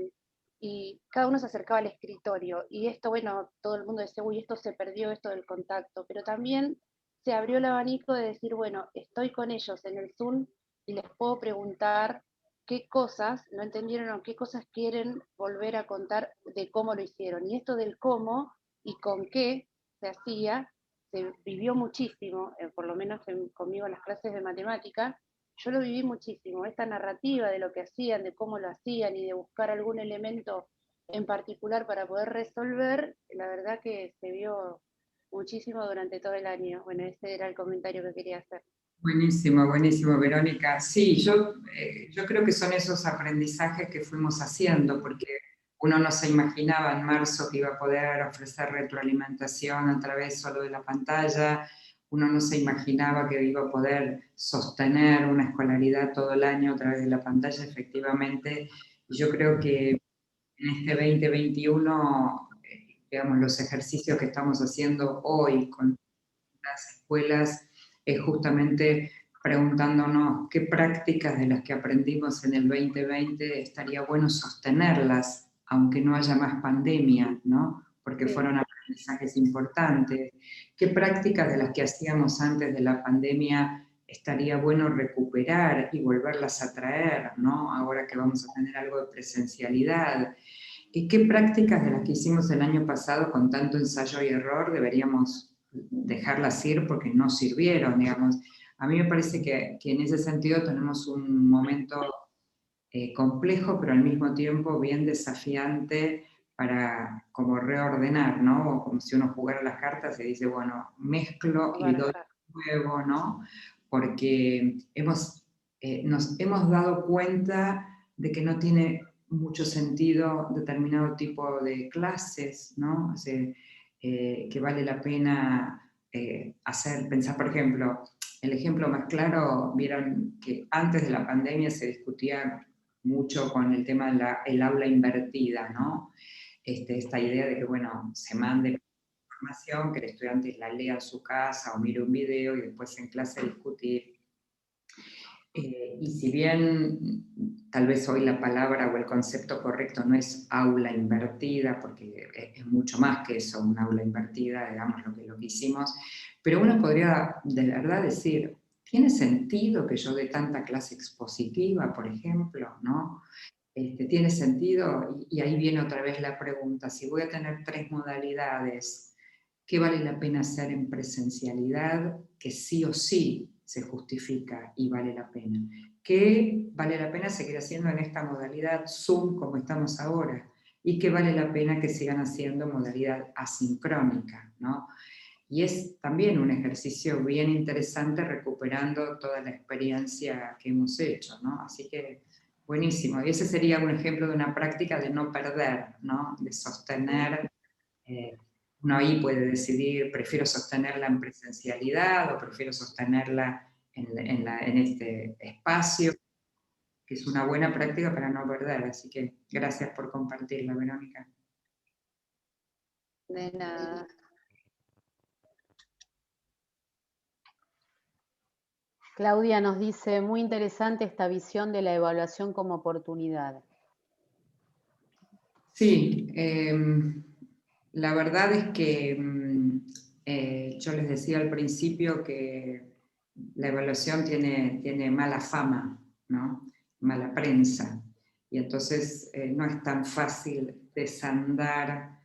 y cada uno se acercaba al escritorio, y esto, bueno, todo el mundo decía, uy, esto se perdió, esto del contacto, pero también se abrió el abanico de decir, bueno, estoy con ellos en el Zoom y les puedo preguntar qué cosas no entendieron o qué cosas quieren volver a contar de cómo lo hicieron. Y esto del cómo y con qué se hacía, se vivió muchísimo, por lo menos conmigo en las clases de matemática, yo lo viví muchísimo, esta narrativa de lo que hacían, de cómo lo hacían y de buscar algún elemento en particular para poder resolver, la verdad que se vio muchísimo durante todo el año. Bueno, ese era el comentario que quería hacer. Buenísimo, buenísimo, Verónica. Sí, yo creo que son esos aprendizajes que fuimos haciendo, porque uno no se imaginaba en marzo que iba a poder ofrecer retroalimentación a través solo de la pantalla, uno no se imaginaba que iba a poder sostener una escolaridad todo el año a través de la pantalla, efectivamente. Y yo creo que en este 2021, digamos, los ejercicios que estamos haciendo hoy con las escuelas es justamente preguntándonos qué prácticas de las que aprendimos en el 2020 estaría bueno sostenerlas, aunque no haya más pandemia, ¿no? Porque Sí. fueron aprendizajes importantes. ¿Qué prácticas de las que hacíamos antes de la pandemia estaría bueno recuperar y volverlas a traer, ¿no? Ahora que vamos a tener algo de presencialidad. ¿Y qué prácticas de las que hicimos el año pasado con tanto ensayo y error deberíamos dejarlas ir porque no sirvieron, digamos? A mí me parece que en ese sentido tenemos un momento complejo, pero al mismo tiempo bien desafiante para como reordenar, ¿no? O como si uno jugara las cartas y dice, bueno, mezclo y doy nuevo, ¿no? Porque nos hemos dado cuenta de que no tiene mucho sentido determinado tipo de clases, ¿no? O sea, que vale la pena pensar, por ejemplo, el ejemplo más claro, vieron que antes de la pandemia se discutía mucho con el tema del aula invertida, ¿no? Esta idea de que, bueno, se mande información, que el estudiante la lea en su casa o mire un video y después en clase discutir. Y si bien tal vez hoy la palabra o el concepto correcto no es aula invertida, porque es mucho más que eso, un aula invertida, digamos lo que hicimos, pero uno podría de verdad decir, ¿tiene sentido que yo dé tanta clase expositiva, por ejemplo, ¿no? ¿Tiene sentido? Y ahí viene otra vez la pregunta, si voy a tener 3 modalidades, ¿qué vale la pena hacer en presencialidad? Que sí o sí se justifica y vale la pena. ¿Qué vale la pena seguir haciendo en esta modalidad Zoom como estamos ahora? Y qué vale la pena que sigan haciendo modalidad asincrónica, ¿no? Y es también un ejercicio bien interesante recuperando toda la experiencia que hemos hecho, ¿no? Así que buenísimo. Y ese sería un ejemplo de una práctica de no perder, ¿no? De sostener. Uno ahí puede decidir, prefiero sostenerla en presencialidad o prefiero sostenerla en este espacio, que es una buena práctica para no perder. Así que gracias por compartirla, Verónica. De nada. Claudia nos dice, muy interesante esta visión de la evaluación como oportunidad. Sí, la verdad es que yo les decía al principio que la evaluación tiene mala fama, ¿no? Mala prensa. Y entonces no es tan fácil desandar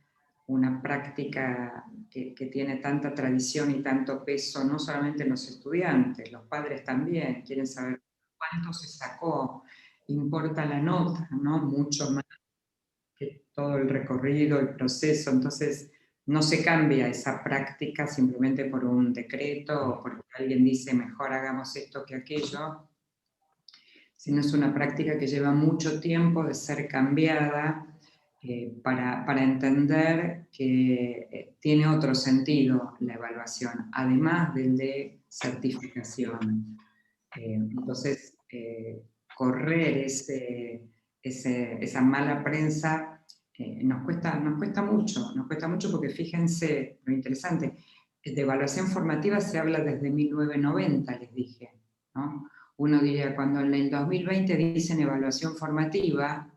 una práctica que tiene tanta tradición y tanto peso, no solamente en los estudiantes, los padres también quieren saber cuánto se sacó, importa la nota, ¿no? Mucho más que todo el recorrido, el proceso. Entonces no se cambia esa práctica simplemente por un decreto o porque alguien dice mejor hagamos esto que aquello, sino es una práctica que lleva mucho tiempo de ser cambiada para entender que tiene otro sentido la evaluación, además del de certificación. Entonces, correr esa mala prensa nos cuesta mucho porque fíjense lo interesante, de evaluación formativa se habla desde 1990, les dije, ¿no? Uno diría, cuando en el 2020 dicen evaluación formativa,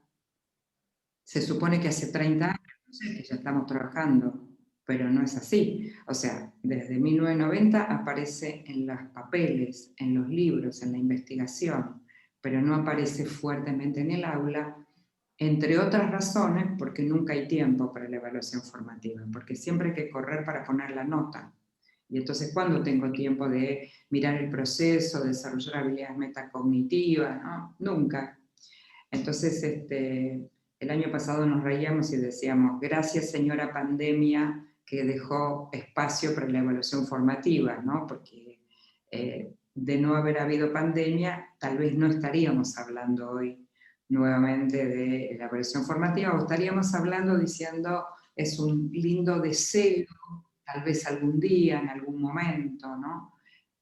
se supone que hace 30 años, no sé, que ya estamos trabajando, pero no es así. O sea, desde 1990 aparece en los papeles, en los libros, en la investigación, pero no aparece fuertemente en el aula, entre otras razones, porque nunca hay tiempo para la evaluación formativa, porque siempre hay que correr para poner la nota. Y entonces, ¿cuándo tengo tiempo de mirar el proceso, desarrollar habilidades metacognitivas? ¿No? Nunca. Entonces, el año pasado nos reíamos y decíamos, gracias señora pandemia que dejó espacio para la evaluación formativa, ¿no? Porque de no haber habido pandemia, tal vez no estaríamos hablando hoy nuevamente de la evaluación formativa, o estaríamos hablando diciendo, es un lindo deseo, tal vez algún día, en algún momento, ¿no?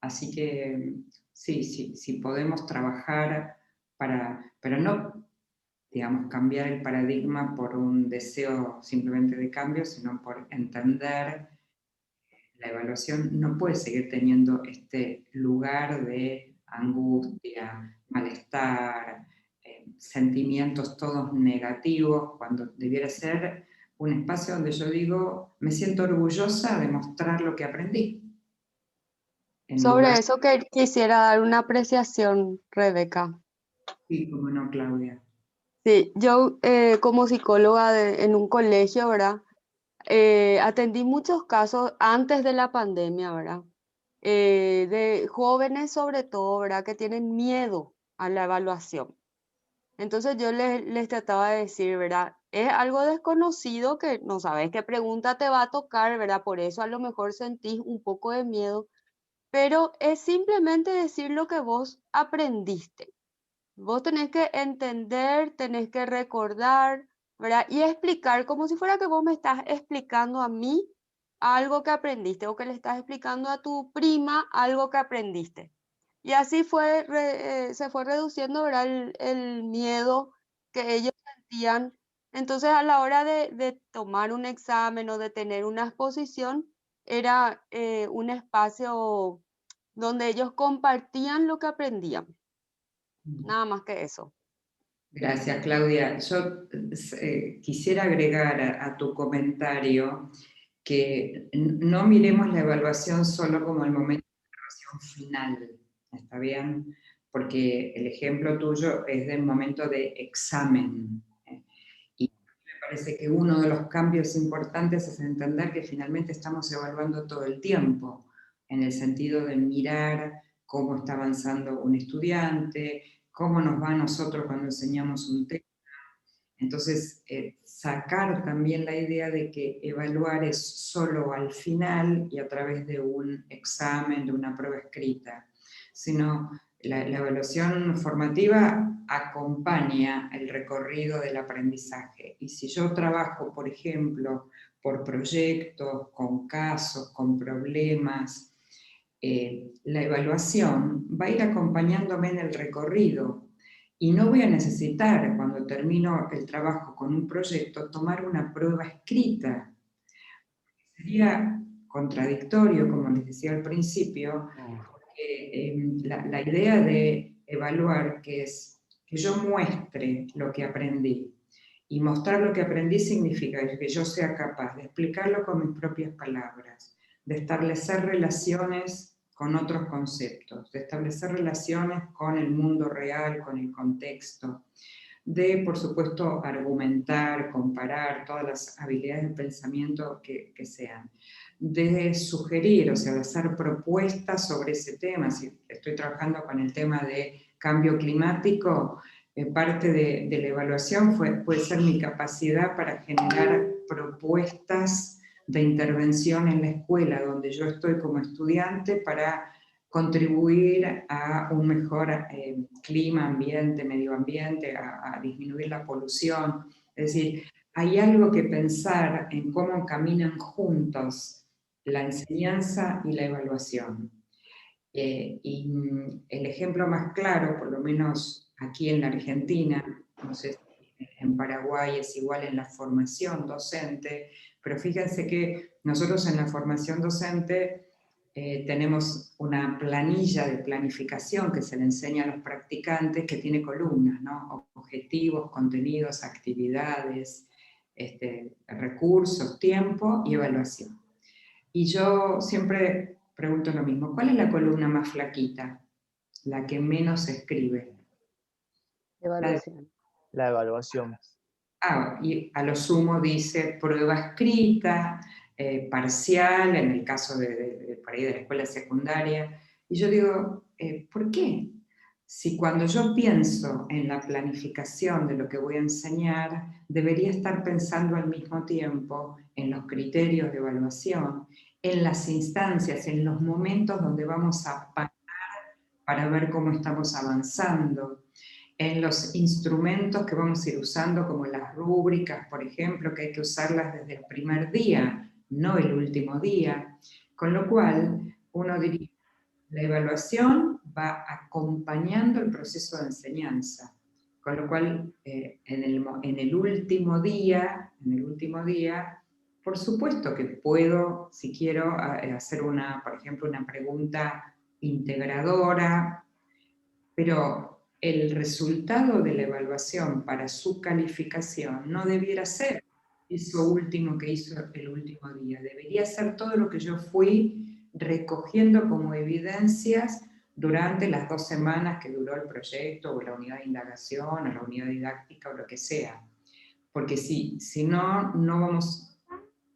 Así que sí, podemos trabajar pero no, digamos, cambiar el paradigma por un deseo simplemente de cambio, sino por entender la evaluación no puede seguir teniendo este lugar de angustia, malestar, sentimientos todos negativos, cuando debiera ser un espacio donde yo digo, me siento orgullosa de mostrar lo que aprendí. Sobre eso que quisiera dar una apreciación, Rebeca. Sí, cómo no, Claudia. Sí, yo como psicóloga en un colegio, ¿verdad? Atendí muchos casos antes de la pandemia, ¿verdad? De jóvenes sobre todo, ¿verdad? Que tienen miedo a la evaluación. Entonces yo les trataba de decir, ¿verdad? Es algo desconocido que no sabes qué pregunta te va a tocar, ¿verdad? Por eso a lo mejor sentís un poco de miedo, pero es simplemente decir lo que vos aprendiste. Vos tenés que entender, tenés que recordar, ¿verdad? Y explicar como si fuera que vos me estás explicando a mí algo que aprendiste o que le estás explicando a tu prima algo que aprendiste. Y así se fue reduciendo, ¿verdad? El miedo que ellos sentían. Entonces, a la hora de tomar un examen o de tener una exposición, era un espacio donde ellos compartían lo que aprendían. Nada más que eso. Gracias, Claudia. Yo quisiera agregar a tu comentario que no miremos la evaluación solo como el momento de evaluación final, ¿está bien? Porque el ejemplo tuyo es del momento de examen. Y me parece que uno de los cambios importantes es entender que finalmente estamos evaluando todo el tiempo, en el sentido de mirar cómo está avanzando un estudiante, cómo nos va a nosotros cuando enseñamos un tema. Entonces, sacar también la idea de que evaluar es solo al final y a través de un examen, de una prueba escrita, sino la evaluación formativa acompaña el recorrido del aprendizaje. Y si yo trabajo, por ejemplo, por proyectos, con casos, con problemas, la evaluación va a ir acompañándome en el recorrido. Y no voy a necesitar, cuando termino el trabajo con un proyecto, tomar una prueba escrita. Sería contradictorio, como les decía al principio, la idea de evaluar, que es que yo muestre lo que aprendí. Y mostrar lo que aprendí significa que yo sea capaz de explicarlo con mis propias palabras, de establecer relaciones con otros conceptos, de establecer relaciones con el mundo real, con el contexto, de, por supuesto, argumentar, comparar todas las habilidades de pensamiento que sean, de sugerir, o sea, de hacer propuestas sobre ese tema. Si estoy trabajando con el tema de cambio climático, parte de la evaluación puede ser mi capacidad para generar propuestas de intervención en la escuela donde yo estoy como estudiante para contribuir a un mejor clima, ambiente, medio ambiente, a disminuir la polución. Es decir, hay algo que pensar en cómo caminan juntos la enseñanza y la evaluación. Y el ejemplo más claro, por lo menos aquí en la Argentina, no sé si en Paraguay es igual en la formación docente, pero fíjense que nosotros en la formación docente tenemos una planilla de planificación que se le enseña a los practicantes que tiene columnas, ¿no? Objetivos, contenidos, actividades, recursos, tiempo y evaluación. Y yo siempre pregunto lo mismo, ¿cuál es la columna más flaquita? La que menos se escribe. Evaluación. La evaluación. Y a lo sumo dice prueba escrita, parcial, en el caso por ahí de la escuela secundaria. Y yo digo, ¿por qué? Si cuando yo pienso en la planificación de lo que voy a enseñar, debería estar pensando al mismo tiempo en los criterios de evaluación, en las instancias, en los momentos donde vamos a parar para ver cómo estamos avanzando, en los instrumentos que vamos a ir usando, como las rúbricas, por ejemplo, que hay que usarlas desde el primer día, no el último día. Con lo cual, uno diría, la evaluación va acompañando el proceso de enseñanza. Con lo cual, en el último día, por supuesto que puedo, si quiero, hacer por ejemplo, una pregunta integradora, pero el resultado de la evaluación para su calificación no debiera ser eso último que hizo el último día. Debería ser todo lo que yo fui recogiendo como evidencias durante las 2 semanas que duró el proyecto, o la unidad de indagación, o la unidad didáctica, o lo que sea. Porque si no va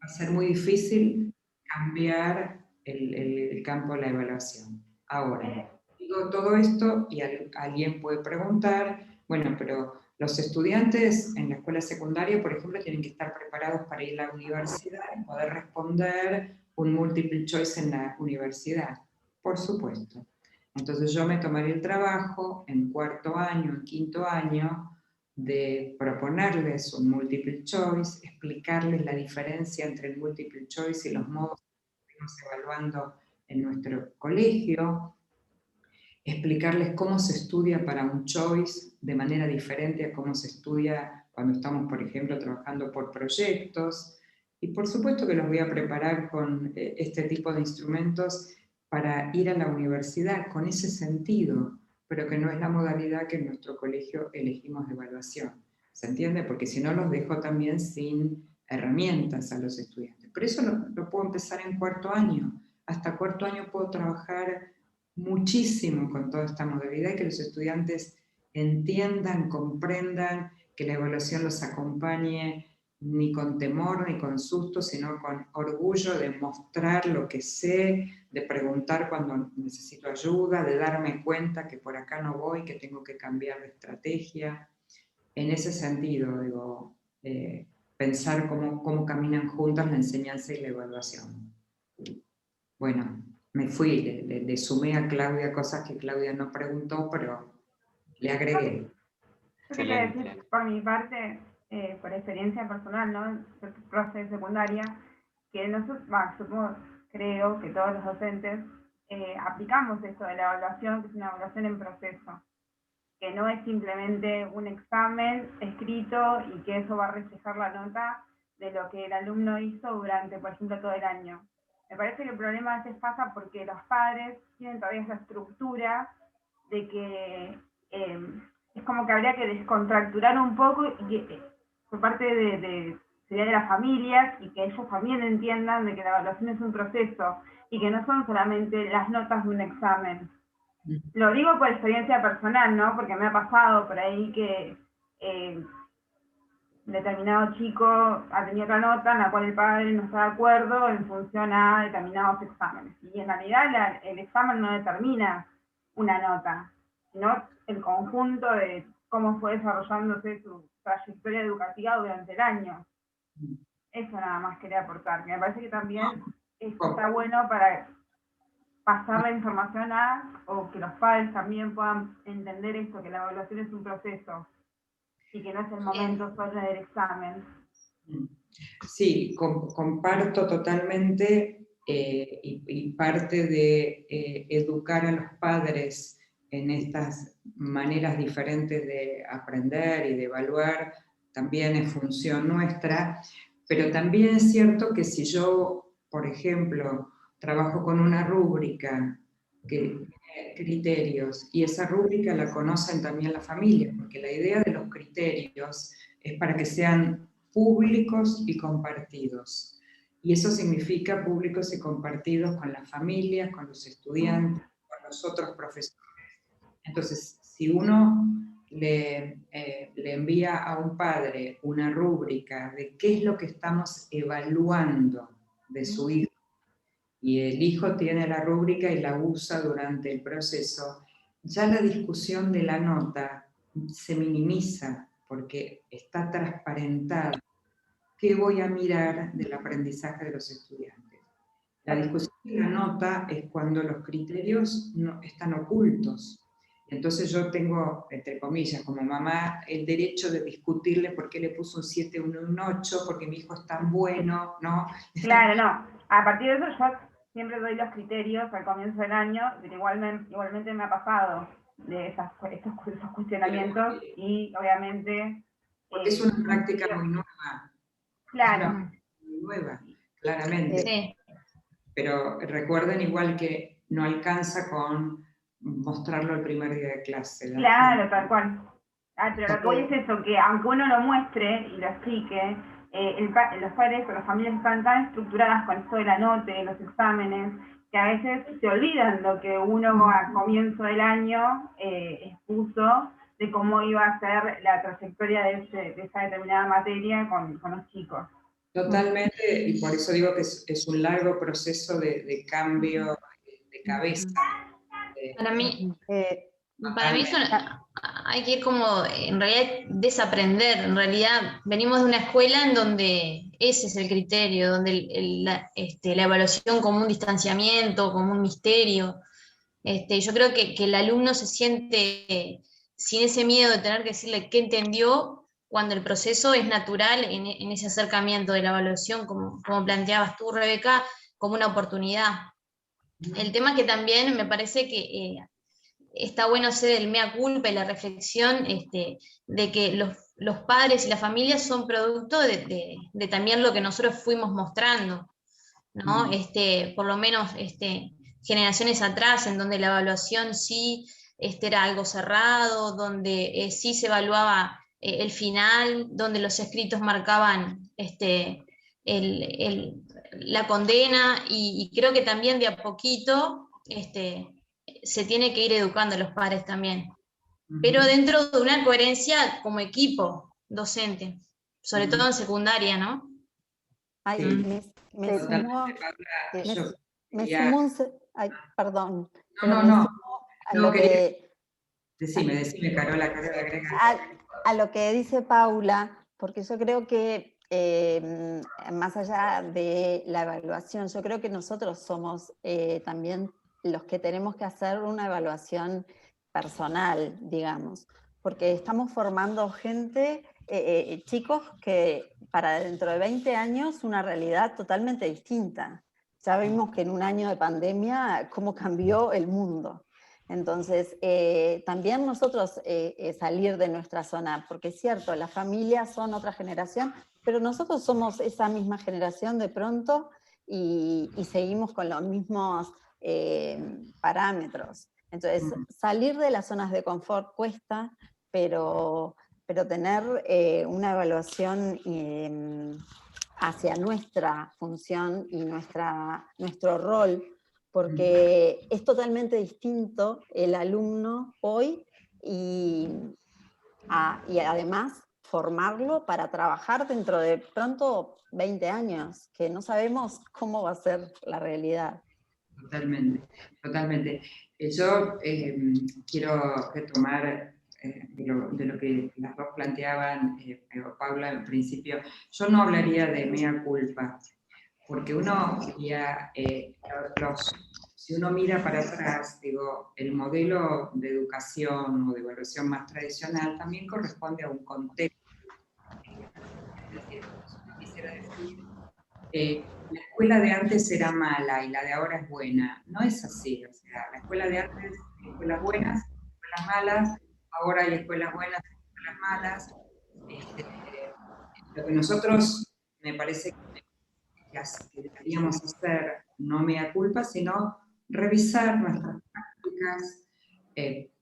a ser muy difícil cambiar el campo de la evaluación. Ahora, digo todo esto y alguien puede preguntar, bueno, pero los estudiantes en la escuela secundaria, por ejemplo, tienen que estar preparados para ir a la universidad y poder responder un multiple choice en la universidad. Por supuesto. Entonces yo me tomaré el trabajo en 4º año, en 5º año, de proponerles un multiple choice, explicarles la diferencia entre el multiple choice y los modos que estamos evaluando en nuestro colegio, explicarles cómo se estudia para un choice de manera diferente a cómo se estudia cuando estamos, por ejemplo, trabajando por proyectos. Y por supuesto que los voy a preparar con este tipo de instrumentos para ir a la universidad con ese sentido, pero que no es la modalidad que en nuestro colegio elegimos de evaluación. ¿Se entiende? Porque si no los dejo también sin herramientas a los estudiantes. Pero eso lo puedo empezar en 4º año. Hasta 4º año puedo trabajar muchísimo con toda esta modalidad y que los estudiantes entiendan, comprendan, que la evaluación los acompañe ni con temor ni con susto, sino con orgullo de mostrar lo que sé, de preguntar cuando necesito ayuda, de darme cuenta que por acá no voy, que tengo que cambiar de estrategia. En ese sentido, digo, pensar cómo caminan juntas la enseñanza y la evaluación. Bueno, me fui, le sumé a Claudia cosas que Claudia no preguntó, pero le agregué. Yo quería decir, por mi parte, por experiencia personal, ¿no? Yo soy profe de secundaria, que nosotros, creo que todos los docentes aplicamos esto de la evaluación, que es una evaluación en proceso, que no es simplemente un examen escrito y que eso va a reflejar la nota de lo que el alumno hizo durante, por ejemplo, todo el año. Me parece que el problema a veces pasa porque los padres tienen todavía esa estructura de que es como que habría que descontracturar un poco y, por parte sería de las familias, y que ellos también entiendan de que la evaluación es un proceso y que no son solamente las notas de un examen. Lo digo por experiencia personal, ¿no? Porque me ha pasado por ahí que determinado chico ha tenido otra nota en la cual el padre no está de acuerdo en función a determinados exámenes. Y en realidad el examen no determina una nota, sino el conjunto de cómo fue desarrollándose su trayectoria educativa durante el año. Eso nada más quería aportar, que me parece que también está bueno para pasar la información o que los padres también puedan entender esto, que la evaluación es un proceso y que no es el momento solo del examen. Sí, comparto totalmente y parte de educar a los padres en estas maneras diferentes de aprender y de evaluar también es función nuestra, pero también es cierto que si yo, por ejemplo, trabajo con una rúbrica que tiene criterios, y esa rúbrica la conocen también las familias, porque la idea de los criterios es para que sean públicos y compartidos. Y eso significa públicos y compartidos con las familias, con los estudiantes, con los otros profesores. Entonces, si uno le envía a un padre una rúbrica de qué es lo que estamos evaluando de su hijo, y el hijo tiene la rúbrica y la usa durante el proceso, ya la discusión de la nota se minimiza porque está transparentada. ¿Qué voy a mirar del aprendizaje de los estudiantes? La discusión de la nota es cuando los criterios no, están ocultos. Entonces yo tengo, entre comillas, como mamá, el derecho de discutirle por qué le puso un 7 o un 8, porque mi hijo es tan bueno, ¿no? Claro, no. A partir de eso yo siempre doy los criterios al comienzo del año, pero igualmente me ha pasado de estos cuestionamientos y obviamente... Porque es una práctica muy nueva. Claro. Es una práctica muy nueva, claramente. Sí. Pero recuerden igual que no alcanza con mostrarlo el primer día de clase. Claro, tal cual. Pero lo que voy es eso, que aunque uno lo muestre y lo explique, los padres o las familias están tan estructuradas con esto de la nota, de los exámenes, que a veces se olvidan lo que uno al comienzo del año expuso de cómo iba a ser la trayectoria de esa determinada materia con los chicos. Totalmente, y por eso digo que es un largo proceso de cambio de cabeza. Para mí hay que ir como, en realidad, desaprender. En realidad, venimos de una escuela en donde ese es el criterio, donde la evaluación como un distanciamiento, como un misterio. Yo creo que el alumno se siente sin ese miedo de tener que decirle qué entendió, cuando el proceso es natural en ese acercamiento de la evaluación, como planteabas tú, Rebeca, como una oportunidad. El tema que también me parece que está bueno hacer el mea culpa y la reflexión de que los padres y las familias son producto de también lo que nosotros fuimos mostrando, ¿no? Por lo menos generaciones atrás, en donde la evaluación sí era algo cerrado, donde sí se evaluaba el final, donde los escritos marcaban la condena, y creo que también de a poquito se tiene que ir educando a los padres también, pero dentro de una coherencia como equipo docente, sobre todo en secundaria, ¿no? Ay, Sí. me sumo, ay, perdón. Decime, Carola, agrega. A lo que dice Paula, porque yo creo que más allá de la evaluación, yo creo que nosotros somos también los que tenemos que hacer una evaluación personal, digamos, porque estamos formando gente, chicos que para dentro de 20 años una realidad totalmente distinta. Ya vimos que en un año de pandemia cómo cambió el mundo. Entonces, también nosotros salir de nuestra zona, porque es cierto, las familias son otra generación, pero nosotros somos esa misma generación de pronto y seguimos con los mismos parámetros. Entonces, salir de las zonas de confort cuesta, pero tener una evaluación hacia nuestra función y nuestro rol, porque es totalmente distinto el alumno hoy y además formarlo para trabajar dentro de pronto 20 años, que no sabemos cómo va a ser la realidad. Totalmente. Yo quiero retomar de lo que las dos planteaban, Paula, en principio. Yo no hablaría de mea culpa, porque uno diría, si uno mira para atrás, digo, el modelo de educación o de evaluación más tradicional también corresponde a un contexto. Es decir, yo quisiera decir, la escuela de antes era mala y la de ahora es buena. No es así, o sea, la escuela de antes hay escuelas buenas, escuelas malas, ahora hay escuelas buenas, escuelas malas. Lo que nosotros, me parece que deberíamos hacer no mea culpa, sino revisar nuestras prácticas,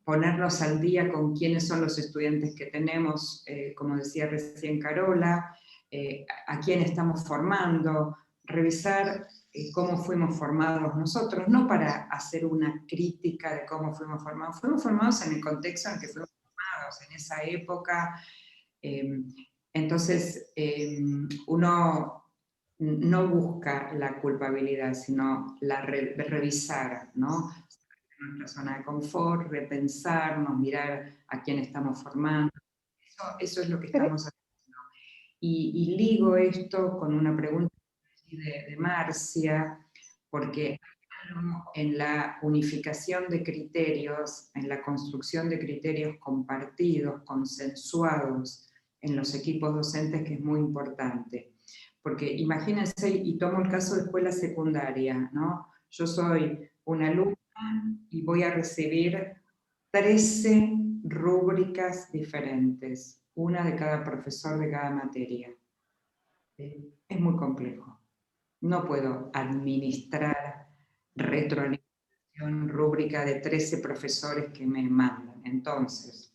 ponernos al día con quiénes son los estudiantes que tenemos, como decía recién Carola, a quién estamos formando, revisar cómo fuimos formados nosotros, no para hacer una crítica de cómo fuimos formados en el contexto en el que fuimos formados, en esa época. Entonces, uno no busca la culpabilidad, sino revisar, ¿no? Nuestra zona de confort, repensarnos, mirar a quién estamos formando. Eso es lo que estamos haciendo. Y ligo esto con una pregunta de Marcia, porque en la unificación de criterios, en la construcción de criterios compartidos, consensuados en los equipos docentes, que es muy importante. Porque imagínense, y tomo el caso de escuela secundaria, ¿no? Yo soy una alumna y voy a recibir 13 rúbricas diferentes, una de cada profesor de cada materia. Es muy complejo. No puedo administrar retroalimentación rúbrica de 13 profesores que me mandan. Entonces,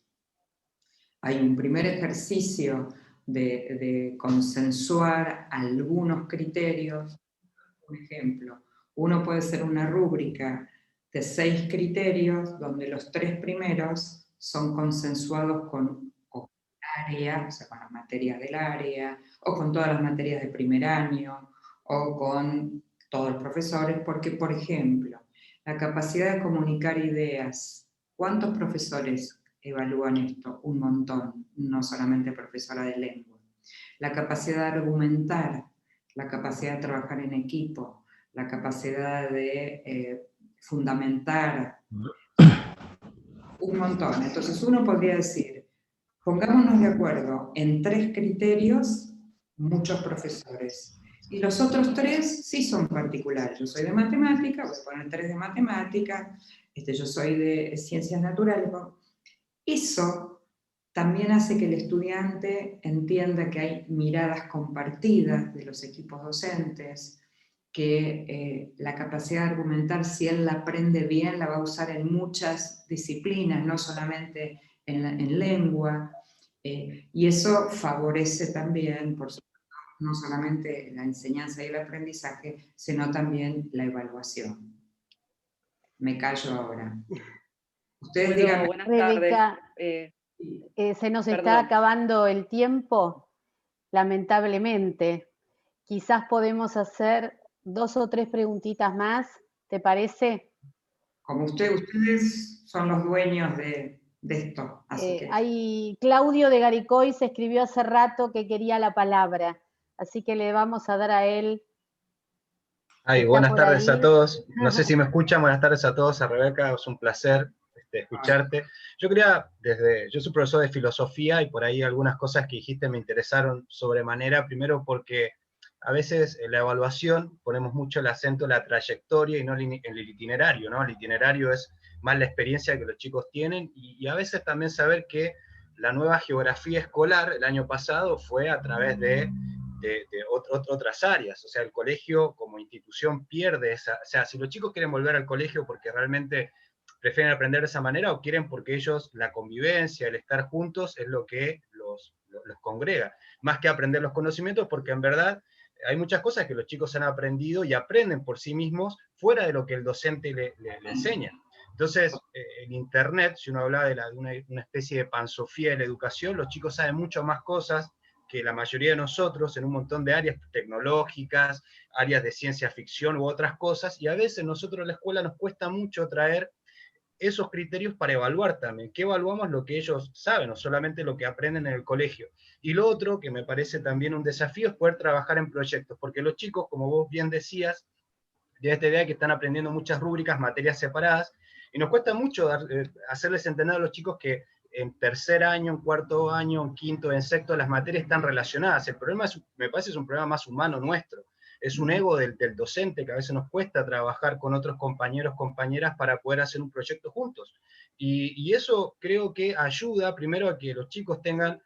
hay un primer ejercicio de consensuar algunos criterios. Por ejemplo, uno puede ser una rúbrica de 6 criterios, donde los 3 primeros son consensuados con el área, o sea, con las materias del área, o con todas las materias de primer año, o con todos los profesores, porque, por ejemplo, la capacidad de comunicar ideas, ¿cuántos profesores evalúan esto? Un montón, no solamente profesora de lengua. La capacidad de argumentar, la capacidad de trabajar en equipo, la capacidad de fundamentar, un montón. Entonces uno podría decir, pongámonos de acuerdo en 3 criterios, muchos profesores. Y los otros 3 sí son particulares. Yo soy de matemática, voy a poner 3 de matemática, yo soy de ciencias naturales. Eso también hace que el estudiante entienda que hay miradas compartidas de los equipos docentes, que la capacidad de argumentar, si él la aprende bien, la va a usar en muchas disciplinas, no solamente en lengua, y eso favorece también, por supuesto, no solamente la enseñanza y el aprendizaje, sino también la evaluación. Me callo ahora. Ustedes bueno, díganme. buenas Rebeca, tardes. se nos Perdón. está acabando el tiempo, lamentablemente. Quizás podemos hacer 2 o 3 preguntitas más, ¿te parece? Como ustedes son los dueños de esto. Así que... Claudio de Garicoy se escribió hace rato que quería la palabra, así que le vamos a dar a él. Buenas tardes a todos. No sé si me escuchan. Buenas tardes a todos. A Rebeca, es un placer escucharte. Yo soy profesor de filosofía y por ahí algunas cosas que dijiste me interesaron sobremanera. Primero porque a veces en la evaluación ponemos mucho el acento en la trayectoria y no en el itinerario, ¿no? El itinerario es más la experiencia que los chicos tienen y a veces también saber que la nueva geografía escolar el año pasado fue a través de otras áreas. O sea, el colegio como institución pierde esa... O sea, si los chicos quieren volver al colegio porque realmente prefieren aprender de esa manera o quieren porque ellos, la convivencia, el estar juntos es lo que los congrega, más que aprender los conocimientos, porque en verdad hay muchas cosas que los chicos han aprendido y aprenden por sí mismos fuera de lo que el docente le enseña. Entonces, en Internet, si uno habla de una especie de pansofía de la educación, los chicos saben mucho más cosas que la mayoría de nosotros en un montón de áreas tecnológicas, áreas de ciencia ficción u otras cosas, y a veces nosotros en la escuela nos cuesta mucho traer esos criterios para evaluar también. ¿Qué evaluamos? Lo que ellos saben, no solamente lo que aprenden en el colegio. Y lo otro, que me parece también un desafío, es poder trabajar en proyectos, porque los chicos, como vos bien decías, de esta idea de que están aprendiendo muchas rúbricas, materias separadas, y nos cuesta mucho hacerles entender a los chicos que en tercer año, en cuarto año, en quinto, en sexto, las materias están relacionadas. El problema me parece es un problema más humano nuestro. Es un ego del docente que a veces nos cuesta trabajar con otros compañeros, compañeras para poder hacer un proyecto juntos. Y eso creo que ayuda primero a que los chicos tengan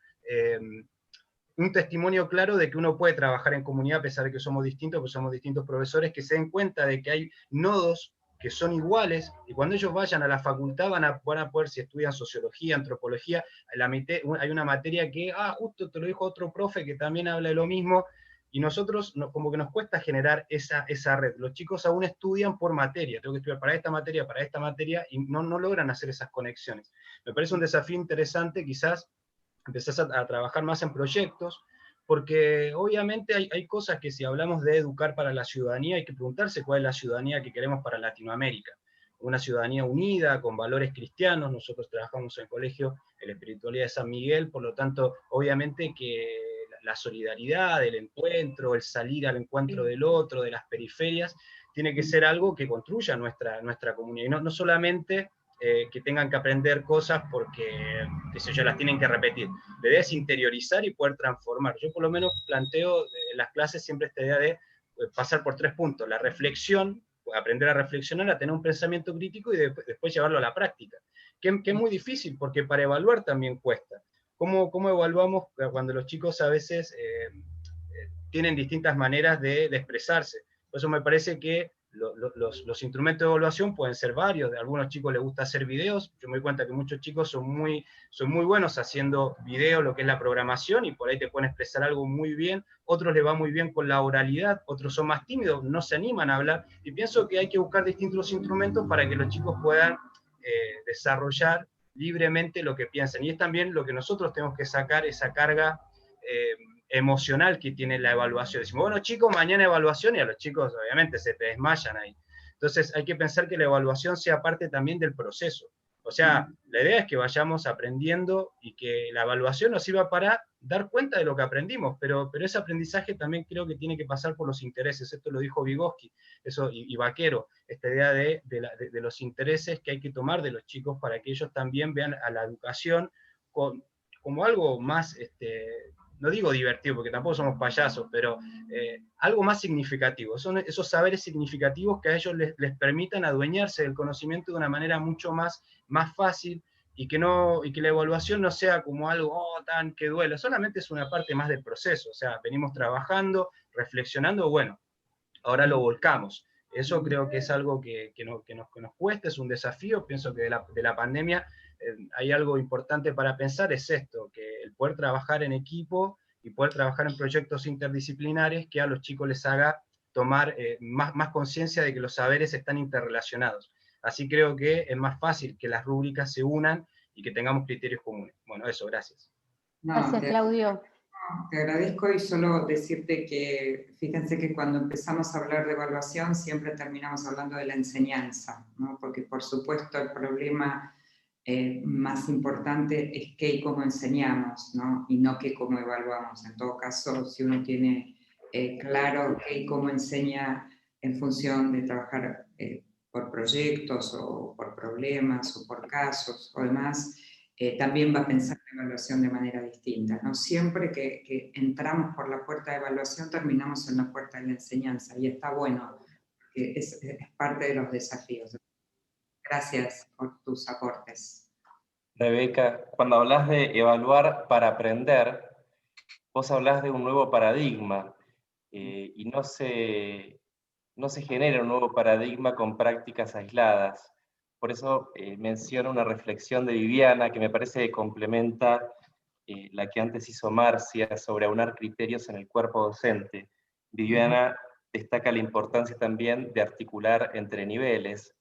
un testimonio claro de que uno puede trabajar en comunidad a pesar de que somos distintos, porque somos distintos profesores, que se den cuenta de que hay nodos que son iguales, y cuando ellos vayan a la facultad van a poder, si estudian sociología, antropología, hay una materia que, justo te lo dijo otro profe que también habla de lo mismo, y nosotros como que nos cuesta generar esa red. Los chicos aún estudian por materia, tengo que estudiar para esta materia, y no logran hacer esas conexiones. Me parece un desafío interesante, quizás empezás a trabajar más en proyectos, porque obviamente hay cosas que si hablamos de educar para la ciudadanía, hay que preguntarse cuál es la ciudadanía que queremos para Latinoamérica. Una ciudadanía unida, con valores cristianos. Nosotros trabajamos en el colegio en la espiritualidad de San Miguel, por lo tanto, obviamente que la solidaridad, el encuentro, el salir al encuentro del otro, de las periferias, tiene que ser algo que construya nuestra comunidad, y no solamente que tengan que aprender cosas porque, qué sé yo, las tienen que repetir. La idea es interiorizar y poder transformar. Yo por lo menos planteo en las clases siempre esta idea de pasar por 3 puntos. La reflexión, aprender a reflexionar, a tener un pensamiento crítico y después llevarlo a la práctica. Que es muy difícil, porque para evaluar también cuesta. ¿Cómo evaluamos cuando los chicos a veces tienen distintas maneras de expresarse? Por eso me parece que los instrumentos de evaluación pueden ser varios. A algunos chicos les gusta hacer videos. Yo me doy cuenta que muchos chicos son muy buenos haciendo videos, lo que es la programación, y por ahí te pueden expresar algo muy bien. Otros les va muy bien con la oralidad, otros son más tímidos, no se animan a hablar. Y pienso que hay que buscar distintos instrumentos para que los chicos puedan desarrollar libremente lo que piensan. Y es también lo que nosotros tenemos que sacar, esa carga emocional que tiene la evaluación. Decimos, bueno chicos, mañana evaluación, y a los chicos obviamente se te desmayan ahí. Entonces hay que pensar que la evaluación sea parte también del proceso. O sea, la idea es que vayamos aprendiendo y que la evaluación nos sirva para dar cuenta de lo que aprendimos, pero ese aprendizaje también creo que tiene que pasar por los intereses. Esto lo dijo Vygotsky y Vaquero, esta idea de los intereses que hay que tomar de los chicos para que ellos también vean a la educación como algo más, no digo divertido, porque tampoco somos payasos, pero algo más significativo. Son esos saberes significativos que a ellos les permitan adueñarse del conocimiento de una manera mucho más fácil, y que la evaluación no sea como algo tan que duele, solamente es una parte más del proceso. O sea, venimos trabajando, reflexionando, bueno, ahora lo volcamos. Eso creo que es algo que nos cuesta, es un desafío. Pienso que de la pandemia hay algo importante para pensar, es esto, que el poder trabajar en equipo y poder trabajar en proyectos interdisciplinares que a los chicos les haga tomar más conciencia de que los saberes están interrelacionados. Así creo que es más fácil que las rúbricas se unan y que tengamos criterios comunes. Bueno, eso, gracias. Gracias, Claudio. Te agradezco, y solo decirte que, fíjense que cuando empezamos a hablar de evaluación siempre terminamos hablando de la enseñanza, ¿no? Porque por supuesto el problema más importante es qué y cómo enseñamos, ¿no? Y no qué y cómo evaluamos. En todo caso, si uno tiene claro qué y cómo enseña en función de trabajar por proyectos o por problemas o por casos o demás, también va a pensar la evaluación de manera distinta, ¿no? Siempre que entramos por la puerta de evaluación terminamos en la puerta de la enseñanza, y está bueno, porque es parte de los desafíos. Gracias por tus aportes. Rebeca, cuando hablas de evaluar para aprender, vos hablás de un nuevo paradigma, y no se genera un nuevo paradigma con prácticas aisladas. Por eso menciono una reflexión de Viviana que me parece que complementa la que antes hizo Marcia sobre aunar criterios en el cuerpo docente. Viviana destaca la importancia también de articular entre niveles,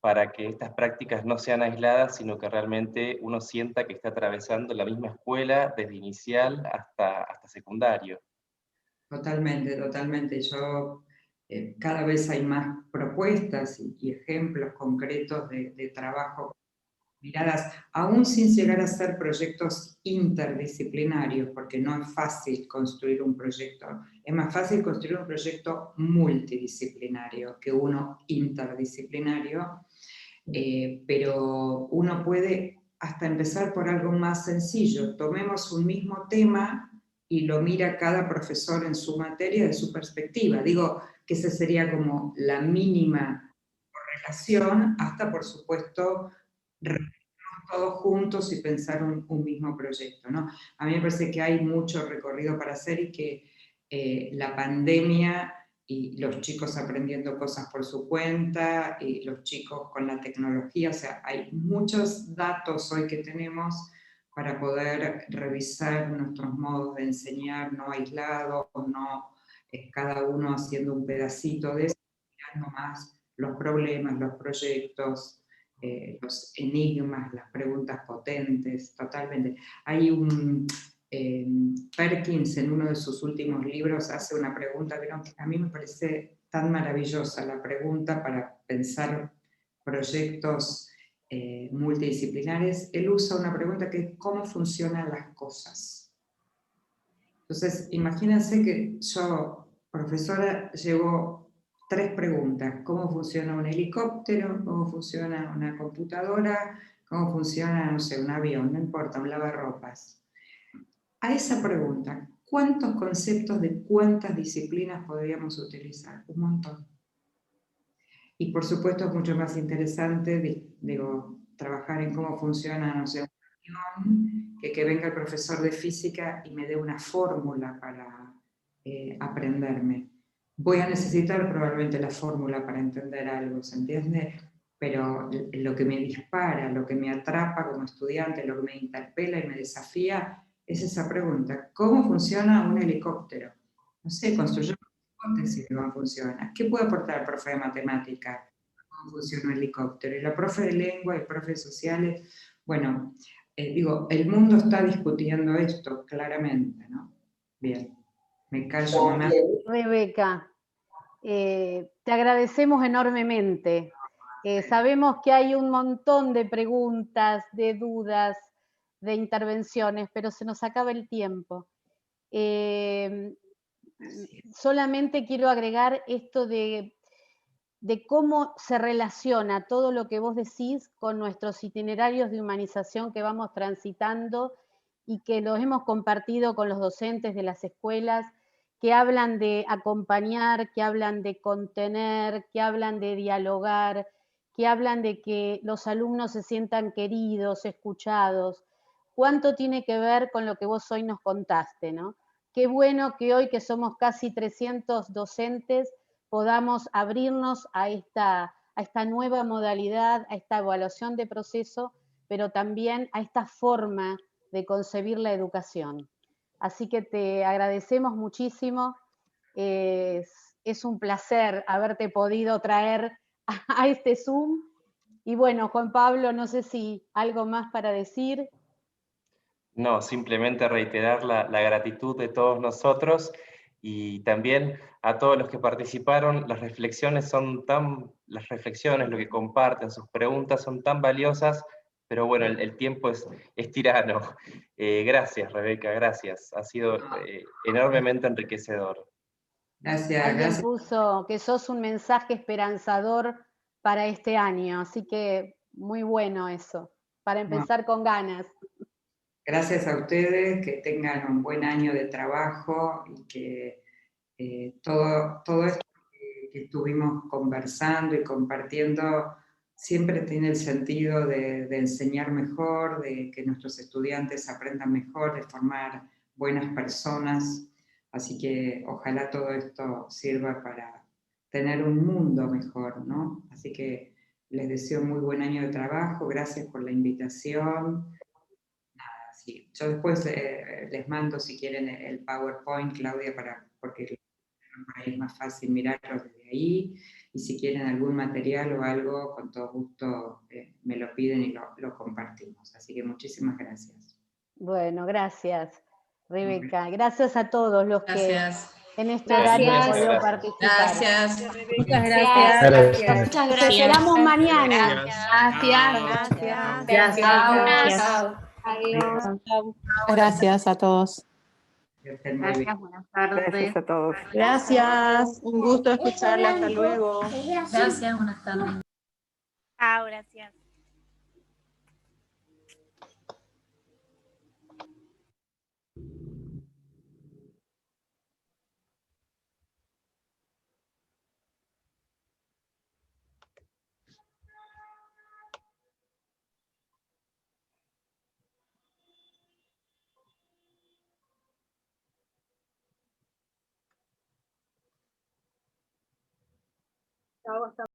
para que estas prácticas no sean aisladas, sino que realmente uno sienta que está atravesando la misma escuela desde inicial hasta secundario. Totalmente, totalmente. Cada vez hay más propuestas y ejemplos concretos de trabajo, miradas, aún sin llegar a ser proyectos interdisciplinarios, porque no es fácil construir un proyecto. Es más fácil construir un proyecto multidisciplinario que uno interdisciplinario, pero uno puede hasta empezar por algo más sencillo. Tomemos un mismo tema y lo mira cada profesor en su materia de su perspectiva. Digo que esa sería como la mínima correlación, hasta por supuesto todos juntos y pensar un mismo proyecto, ¿no? A mí me parece que hay mucho recorrido para hacer y que la pandemia y los chicos aprendiendo cosas por su cuenta, y los chicos con la tecnología, o sea, hay muchos datos hoy que tenemos para poder revisar nuestros modos de enseñar, no aislados, no cada uno haciendo un pedacito de eso, mirando más los problemas, los proyectos, los enigmas, las preguntas potentes, totalmente. Hay un... Perkins en uno de sus últimos libros hace una pregunta, ¿vieron? Que a mí me parece tan maravillosa la pregunta para pensar proyectos multidisciplinares. Él usa una pregunta que es ¿cómo funcionan las cosas? Entonces, imagínense que yo, profesora, llevo 3 preguntas. ¿Cómo funciona un helicóptero? ¿Cómo funciona una computadora? ¿Cómo funciona, no sé, un avión? No importa, un lavarropas. A esa pregunta, ¿cuántos conceptos de cuántas disciplinas podríamos utilizar? Un montón. Y por supuesto es mucho más interesante, digo, trabajar en cómo funciona, no sé, un avión, que venga el profesor de física y me dé una fórmula para aprenderme. Voy a necesitar probablemente la fórmula para entender algo, ¿se entiende? Pero lo que me dispara, lo que me atrapa como estudiante, lo que me interpela y me desafía, es esa pregunta, ¿cómo funciona un helicóptero? No sé, construyó una hipótesis de cómo funciona. ¿Qué puede aportar el profe de matemática? ¿Cómo funciona un helicóptero? Y la profe de lengua y profe de sociales, bueno, digo, el mundo está discutiendo esto claramente, ¿no? Bien, me callo, mamá. Rebeca, te agradecemos enormemente. Sabemos que hay un montón de preguntas, de dudas, de intervenciones, pero se nos acaba el tiempo. Solamente quiero agregar esto de cómo se relaciona todo lo que vos decís con nuestros itinerarios de humanización que vamos transitando y que los hemos compartido con los docentes de las escuelas, que hablan de acompañar, que hablan de contener, que hablan de dialogar, que hablan de que los alumnos se sientan queridos, escuchados. ¿Cuánto tiene que ver con lo que vos hoy nos contaste, ¿no? Qué bueno que hoy, que somos casi 300 docentes, podamos abrirnos a esta nueva modalidad, a esta evaluación de proceso, pero también a esta forma de concebir la educación. Así que te agradecemos muchísimo. Es un placer haberte podido traer a este Zoom. Y bueno, Juan Pablo, no sé si algo más para decir. No, simplemente reiterar la gratitud de todos nosotros y también a todos los que participaron. Las reflexiones, lo que comparten, sus preguntas son tan valiosas, pero bueno, el tiempo es tirano. Gracias, Rebeca, gracias. Ha sido enormemente enriquecedor. Gracias. Alguien puso que sos un mensaje esperanzador para este año, así que muy bueno eso, para empezar con ganas. Gracias a ustedes, que tengan un buen año de trabajo y que todo esto que estuvimos conversando y compartiendo siempre tiene el sentido de enseñar mejor, de que nuestros estudiantes aprendan mejor, de formar buenas personas. Así que ojalá todo esto sirva para tener un mundo mejor, ¿no? Así que les deseo muy buen año de trabajo, gracias por la invitación. Sí, yo después les mando si quieren el PowerPoint, Claudia, porque por ahí es más fácil mirarlo desde ahí, y si quieren algún material o algo, con todo gusto me lo piden y lo compartimos. Así que muchísimas gracias. Bueno, gracias, Rebeca. Gracias a todos los que en este Gracias. horario han podido participar. Gracias. Muchas gracias. Muchas Te gracias. esperamos mañana. Gracias. Adiós. Gracias a todos. Gracias, buenas tardes. Gracias a todos. Gracias, un gusto escucharla, hasta luego. Gracias, buenas tardes. Chao, gracias. Chao, hasta